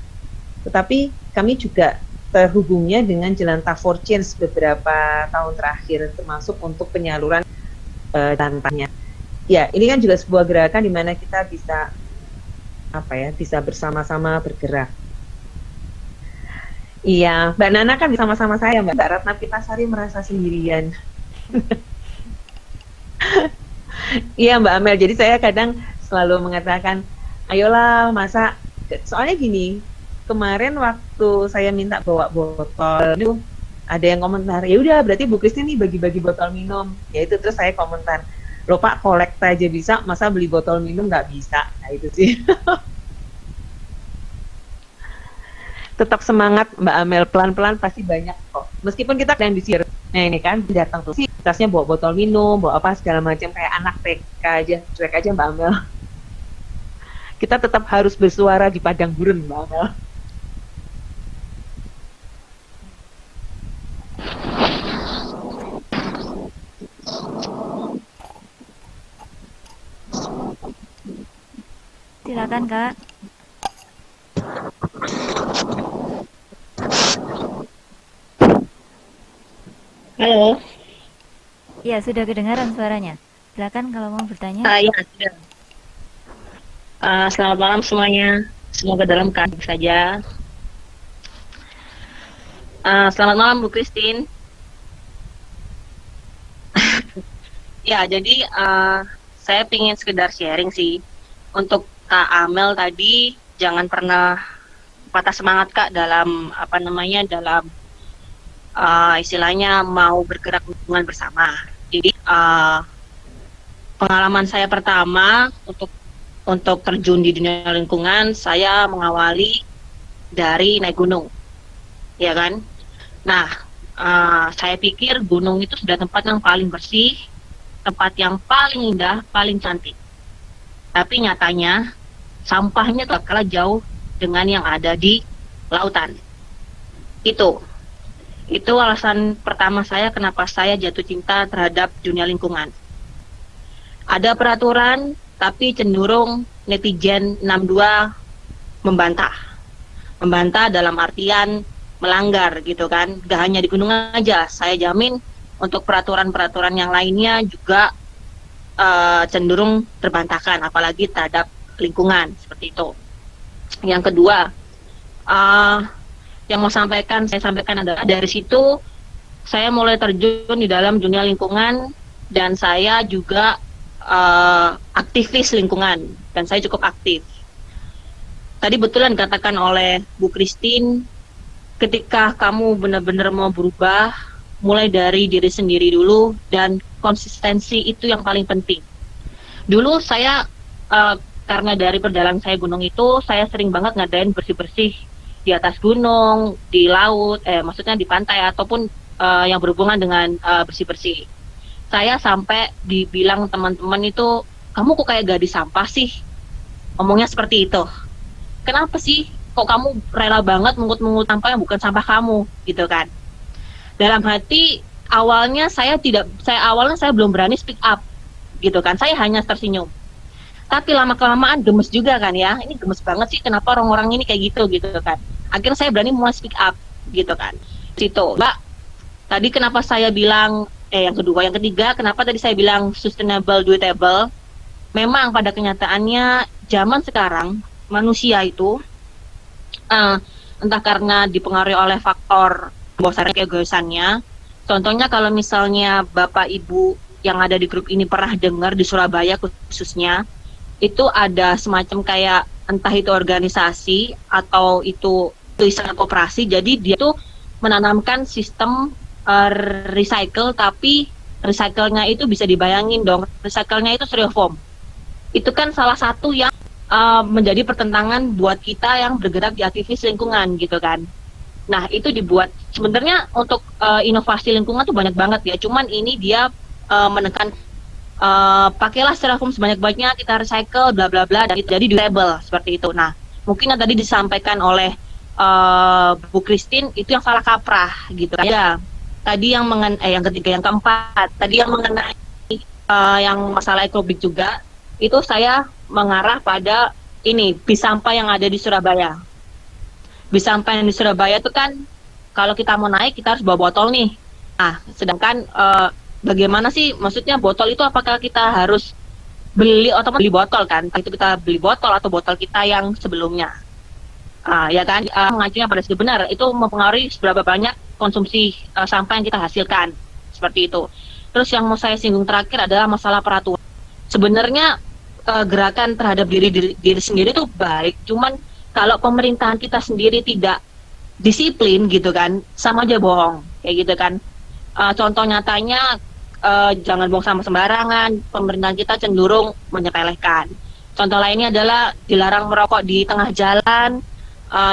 tetapi kami juga terhubungnya dengan Jelantah for Change beberapa tahun terakhir, termasuk untuk penyaluran jelantahnya. Ya, ini kan juga sebuah gerakan di mana kita bisa bisa bersama-sama bergerak. Iya, Mbak Nana kan bersama-sama saya, Mbak Ratna Pitasari merasa sendirian. Iya Mbak Amel, jadi saya kadang selalu mengatakan, ayolah soalnya gini, kemarin waktu saya minta bawa botol itu ada yang komentar, ya udah berarti Bu Kristi nih bagi-bagi botol minum. Ya itu, terus saya komentar, loh Pak, kolekta aja bisa, masa beli botol minum nggak bisa? Nah itu sih. Tetap semangat Mbak Amel, pelan-pelan pasti banyak kok. Meskipun kita yang disir, nah ini kan datang tuh sih, tasnya bawa botol minum, bawa apa segala macam, kayak anak TK aja, cuek aja Mbak Amel. Kita tetap harus bersuara di padang gurun Mbak Amel. Silakan Kak. Halo. Iya, sudah kedengaran suaranya. Silakan kalau mau bertanya. Ya, sudah. Selamat malam semuanya. Semoga dalam keadaan saja. Selamat malam Bu Christine. Ya, jadi saya ingin sekedar sharing sih. Untuk Kak Amel tadi, jangan pernah patah semangat Kak dalam dalam istilahnya mau bergerak hubungan bersama. Jadi pengalaman saya pertama untuk terjun di dunia lingkungan, saya mengawali dari naik gunung, ya kan? Nah, saya pikir gunung itu sudah tempat yang paling bersih, tempat yang paling indah, paling cantik. Tapi nyatanya sampahnya tak kalah jauh dengan yang ada di lautan. Itu alasan pertama saya kenapa saya jatuh cinta terhadap dunia lingkungan. Ada peraturan, tapi cenderung netizen 62 membantah. Membantah dalam artian melanggar gitu kan. Gak hanya di gunung aja, saya jamin untuk peraturan-peraturan yang lainnya juga cenderung terbantahkan, apalagi terhadap lingkungan, seperti itu. Yang kedua, yang mau saya sampaikan adalah dari situ saya mulai terjun di dalam dunia lingkungan, dan saya juga aktivis lingkungan, dan saya cukup aktif. tadi betulan dikatakan oleh Bu Christine, ketika kamu benar-benar mau berubah, mulai dari diri sendiri dulu, dan konsistensi itu yang paling penting. Dulu saya, karena dari perjalanan saya gunung itu, saya sering banget ngadain bersih-bersih di atas gunung, di laut, maksudnya di pantai, ataupun yang berhubungan dengan bersih-bersih. Saya sampai dibilang teman-teman itu, kamu kok kayak gadis sampah sih? Ngomongnya seperti itu. Kenapa sih? Kok kamu rela banget mengut-mengut sampah yang bukan sampah kamu, gitu kan? Dalam hati awalnya saya belum berani speak up, gitu kan? Saya hanya tersenyum. Tapi lama-kelamaan gemes juga kan ya? Ini gemes banget sih, kenapa orang-orang ini kayak gitu kan? Akhirnya saya berani mulai speak up, gitu kan? Situ, Mbak. Tadi kenapa saya bilang yang kedua, yang ketiga, kenapa tadi saya bilang sustainable, doable? Memang pada kenyataannya zaman sekarang manusia itu entah karena dipengaruhi oleh faktor bosan keegoisannya. Contohnya kalau misalnya Bapak Ibu yang ada di grup ini pernah dengar di Surabaya khususnya, itu ada semacam kayak entah itu organisasi atau itu tulisan koperasi, jadi dia tuh menanamkan sistem recycle, tapi recycle-nya itu bisa dibayangin dong, recycle-nya itu styrofoam. Itu kan salah satu yang menjadi pertentangan buat kita yang bergerak di aktivis lingkungan gitu kan. Nah itu dibuat sebenarnya untuk inovasi lingkungan tuh banyak banget ya, cuman ini dia menekan pakailah styrofoam sebanyak-banyaknya, kita recycle bla bla bla, dan itu jadi durable seperti itu. Nah mungkin yang tadi disampaikan oleh Bu Christine itu yang salah kaprah gitu kan ya. Tadi yang yang ketiga, yang keempat tadi yang mengenai yang masalah ekologis juga, itu saya mengarah pada ini bis sampah yang ada di Surabaya. Bis sampah yang di Surabaya itu kan kalau kita mau naik kita harus bawa botol nih. Nah, sedangkan bagaimana sih maksudnya botol itu, apakah kita harus beli atau beli botol kan? Itu kita beli botol atau botol kita yang sebelumnya. Ya kan, mengacunya pada segi benar itu mempengaruhi seberapa banyak konsumsi sampah yang kita hasilkan, seperti itu. Terus yang mau saya singgung terakhir adalah masalah peraturan. Sebenarnya gerakan terhadap diri sendiri itu baik, cuman kalau pemerintahan kita sendiri tidak disiplin gitu kan, sama aja bohong kayak gitu kan. Contoh nyatanya jangan buang sampah sembarangan, pemerintahan kita cenderung menyepelekan. Contoh lainnya adalah dilarang merokok di tengah jalan,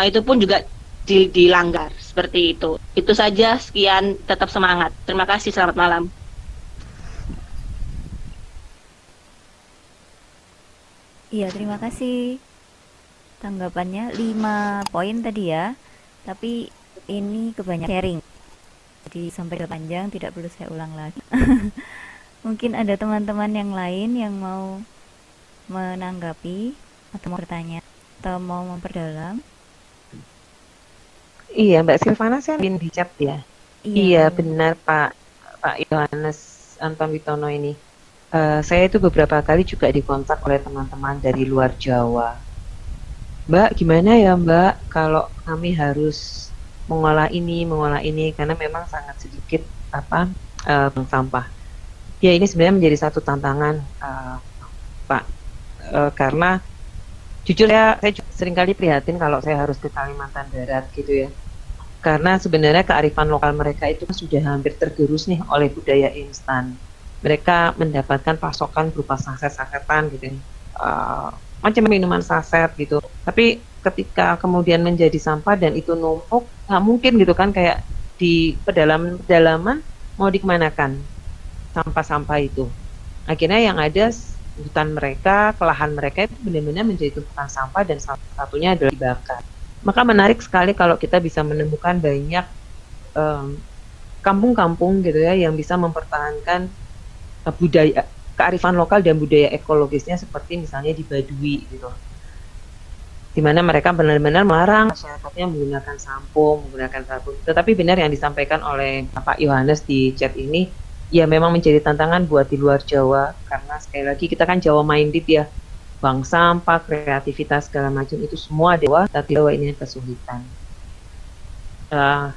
itu pun juga dilanggar seperti itu. Itu saja, sekian, tetap semangat. Terima kasih, selamat malam. Iya, terima kasih. Tanggapannya 5 poin tadi ya. Tapi ini kebanyakan sharing. Jadi sampai udah panjang, tidak perlu saya ulang lagi. Mungkin ada teman-teman yang lain yang mau menanggapi atau mau bertanya atau mau memperdalam. Iya, Mbak Silvana, saya di chat ya. Iya, benar Pak Yohanes Anton Witono ini. Saya itu beberapa kali juga dikontak oleh teman-teman dari luar Jawa. Mbak, gimana ya Mbak kalau kami harus mengolah ini, karena memang sangat sedikit sampah. Ya ini sebenarnya menjadi satu tantangan Pak, karena jujur ya saya seringkali prihatin kalau saya harus ke Kalimantan Barat gitu ya. Karena sebenarnya kearifan lokal mereka itu sudah hampir tergerus nih oleh budaya instan. Mereka mendapatkan pasokan berupa saset-sasetan gitu, macam minuman saset gitu. Tapi ketika kemudian menjadi sampah dan itu numpuk, nggak mungkin gitu kan, kayak di pedalaman mau dikemanakan sampah-sampah itu. Akhirnya yang ada hutan mereka, kelahan mereka itu benar-benar menjadi tumpukan sampah dan salah satunya adalah dibakar. Maka menarik sekali kalau kita bisa menemukan banyak kampung-kampung gitu ya yang bisa mempertahankan budaya, kearifan lokal dan budaya ekologisnya, seperti misalnya di Baduy gitu, di mana mereka benar-benar melarang masyarakatnya menggunakan sampo, menggunakan sabun. Tetapi benar yang disampaikan oleh Pak Yohanes di chat ini, ya memang menjadi tantangan buat di luar Jawa, karena sekali lagi kita kan Jawa minded ya, buang sampah, kreativitas segala macam itu semua Jawa, tapi Jawa ini kesulitan.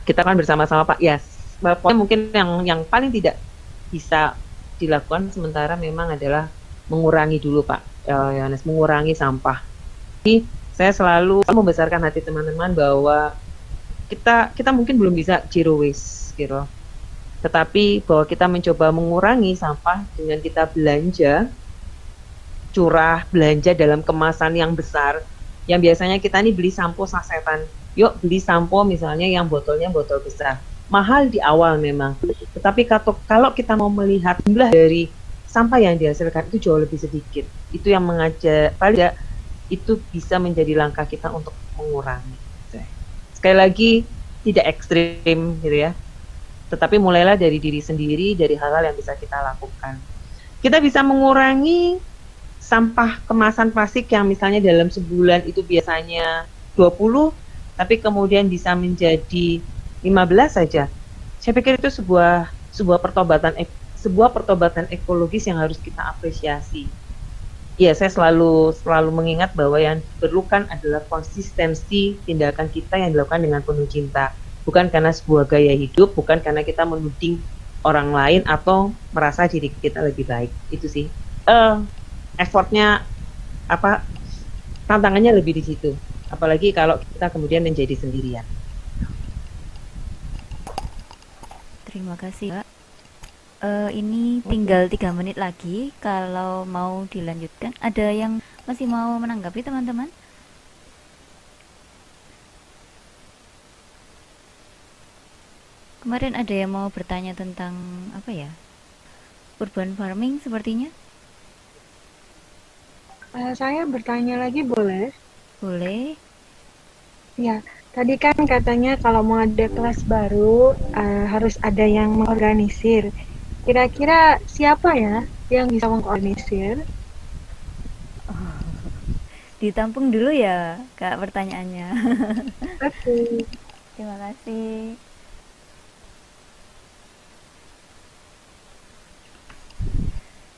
Kita kan bersama-sama Pak, yes, pokoknya mungkin yang paling tidak bisa dilakukan sementara memang adalah mengurangi dulu Pak Yohanes, mengurangi sampah. Jadi Saya selalu membesarkan hati teman-teman bahwa kita mungkin belum bisa zero waste gitu. Tetapi bahwa kita mencoba mengurangi sampah dengan kita belanja dalam kemasan yang besar. Yang biasanya kita nih beli sampo sasetan. Yuk beli sampo misalnya yang botolnya botol besar. Mahal di awal memang. Tetapi kalau kita mau melihat jumlah dari sampah yang dihasilkan itu jauh lebih sedikit. Itu yang mengajak, paling tidak itu bisa menjadi langkah kita untuk mengurangi. Sekali lagi tidak ekstrim gitu ya. Tetapi mulailah dari diri sendiri, dari hal-hal yang bisa kita lakukan. Kita bisa mengurangi sampah kemasan plastik yang misalnya dalam sebulan itu biasanya 20, tapi kemudian bisa menjadi 15 saja. Saya pikir itu sebuah pertobatan ekologis yang harus kita apresiasi. Ya, saya selalu mengingat bahwa yang diperlukan adalah konsistensi tindakan kita yang dilakukan dengan penuh cinta. Bukan karena sebuah gaya hidup, bukan karena kita menuding orang lain atau merasa diri kita lebih baik. Itu sih. Effortnya tantangannya lebih di situ. Apalagi kalau kita kemudian menjadi sendirian. Terima kasih, Kak. Ini tinggal 3 menit lagi. Kalau mau dilanjutkan, ada yang masih mau menanggapi teman-teman? Kemarin ada yang mau bertanya tentang apa ya? Urban farming sepertinya. Saya bertanya lagi boleh? Boleh. Ya, tadi kan katanya kalau mau ada kelas baru harus ada yang mengorganisir. Kira-kira siapa ya yang bisa mengorganisir? Ditampung dulu ya, Kak, pertanyaannya. Oke. Terima kasih.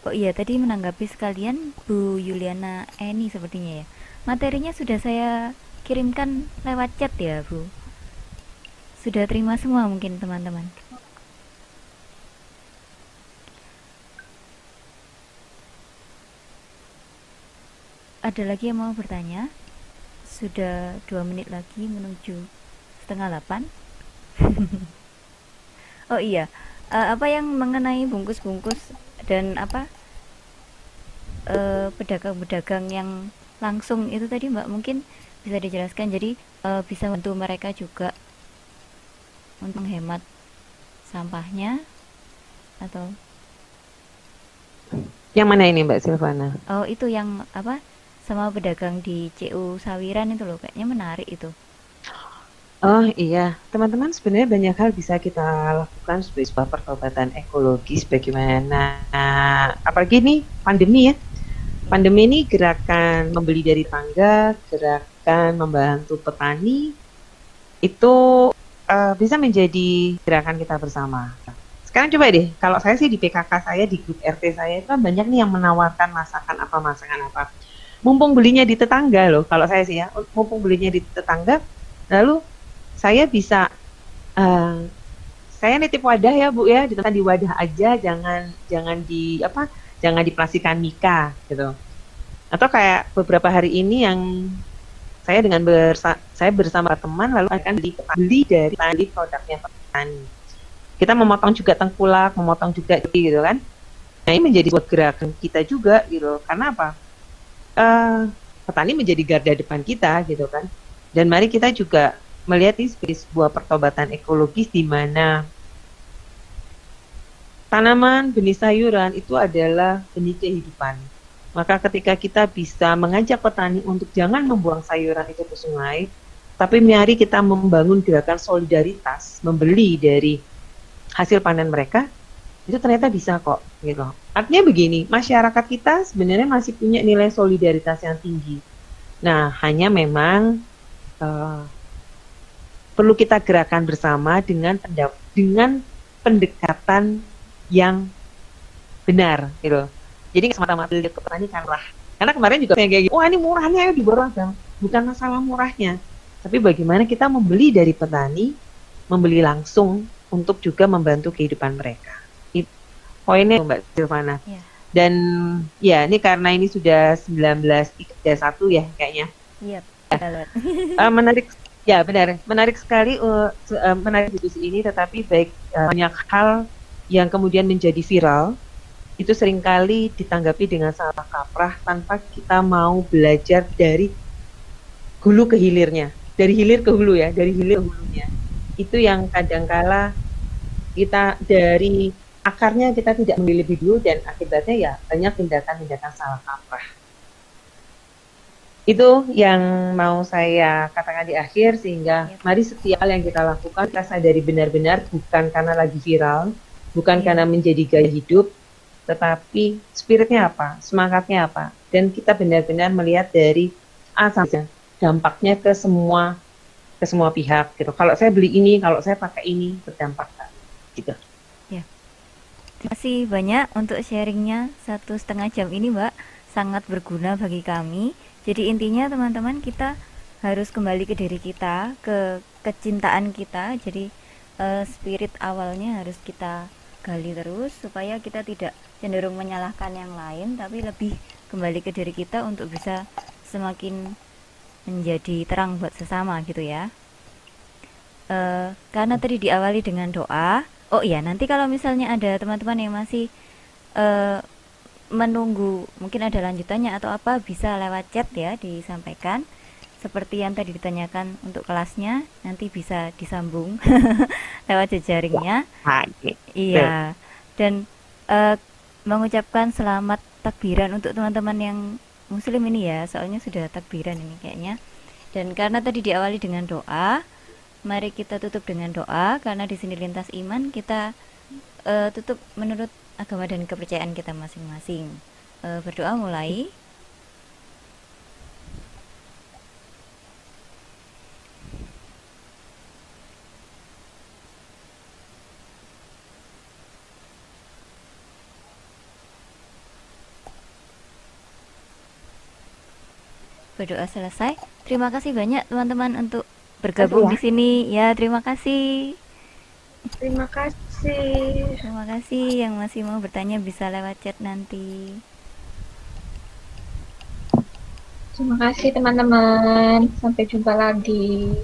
Oh iya, tadi menanggapi sekalian Bu Yuliana Eni sepertinya ya. Materinya sudah saya kirimkan lewat chat ya, Bu. Sudah terima semua mungkin teman-teman. Ada lagi yang mau bertanya? Sudah 2 menit lagi menuju 7:30. Oh iya, apa yang mengenai bungkus-bungkus dan pedagang-pedagang yang langsung itu tadi Mbak mungkin bisa dijelaskan. Jadi bisa bantu mereka juga untuk menghemat sampahnya atau yang mana ini Mbak Silvana? Oh itu yang sama pedagang di CU Sawiran itu loh, kayaknya menarik itu. Oh iya, teman-teman sebenarnya banyak hal bisa kita lakukan sebagai sebuah pertobatan ekologis bagaimana, apalagi nih pandemi ya. Pandemi ini gerakan membeli dari tangga, gerakan membantu petani, itu bisa menjadi gerakan kita bersama. Sekarang coba deh, kalau saya sih di PKK saya, di grup RT saya itu kan banyak nih yang menawarkan masakan apa. Mumpung belinya di tetangga loh, kalau saya sih ya, mumpung belinya di tetangga, lalu saya bisa, saya nitip wadah ya Bu ya, di wadah aja, jangan diplastikan Mika gitu. Atau kayak beberapa hari ini yang saya saya bersama teman lalu akan beli dari petani produknya petani. Kita memotong juga tengkulak, memotong juga gitu kan. Nah ini menjadi sebuah gerakan kita juga gitu. Karena apa? Petani menjadi garda depan kita gitu kan. Dan mari kita juga melihat ini sebagai sebuah pertobatan ekologis di mana tanaman, benih sayuran itu adalah benih kehidupan. Maka ketika kita bisa mengajak petani untuk jangan membuang sayuran itu ke sungai, tapi mari kita membangun gerakan solidaritas, membeli dari hasil panen mereka, itu ternyata bisa kok gitu. Artinya begini, masyarakat kita sebenarnya masih punya nilai solidaritas yang tinggi. Nah, hanya memang perlu kita gerakan bersama dengan pendekatan yang benar gitu. Jadi semata-mata lihat ke petani kan murah. Karena kemarin juga saya kayak gitu, wah ini murahnya ayo diborong Bang. Bukan masalah murahnya, tapi bagaimana kita membeli dari petani, membeli langsung untuk juga membantu kehidupan mereka. Itu poinnya Mbak Silvana. Ya. Dan ya ini karena ini sudah 19.31 ya kayaknya. Iya. Menarik, ya benar, menarik sekali, menarik diskusi ini. Tetapi baik, banyak hal yang kemudian menjadi viral itu seringkali ditanggapi dengan salah kaprah tanpa kita mau belajar dari hulu ke hilirnya, dari hilir ke hulu ya, dari hilir ke hulunya. Itu yang kadangkala kita dari akarnya kita tidak mengambil lebih dulu, dan akibatnya ya banyak tindakan-tindakan salah kaprah. Itu yang mau saya katakan di akhir, sehingga mari setiap hal yang kita lakukan kita sadari benar-benar bukan karena lagi viral, bukan karena menjadi gaya hidup, tetapi spiritnya apa, semangatnya apa, dan kita benar-benar melihat dari A sampai Z, dampaknya ke semua pihak gitu. Kalau saya beli ini, kalau saya pakai ini, berdampak gitu. Ya. Terima kasih banyak untuk sharingnya 1,5 jam ini, Mbak. Sangat berguna bagi kami. Jadi intinya teman-teman, kita harus kembali ke diri kita, ke kecintaan kita. Jadi spirit awalnya harus kita gali terus supaya kita tidak cenderung menyalahkan yang lain, tapi lebih kembali ke diri kita untuk bisa semakin menjadi terang buat sesama gitu ya. Karena tadi diawali dengan doa. Oh iya, nanti kalau misalnya ada teman-teman yang masih menunggu mungkin ada lanjutannya atau apa, bisa lewat chat ya disampaikan seperti yang tadi ditanyakan untuk kelasnya, nanti bisa disambung lewat jejaringnya. Iya, dan mengucapkan selamat takbiran untuk teman-teman yang muslim ini ya, soalnya sudah takbiran ini kayaknya. Dan karena tadi diawali dengan doa, mari kita tutup dengan doa, karena di sini lintas iman, kita tutup menurut agama dan kepercayaan kita masing-masing. Berdoa mulai. Berdoa selesai. Terima kasih banyak teman-teman untuk bergabung di sini. Ya, terima kasih. Terima kasih. Terima kasih. Yang masih mau bertanya bisa lewat chat nanti. Terima kasih teman-teman. Sampai jumpa lagi.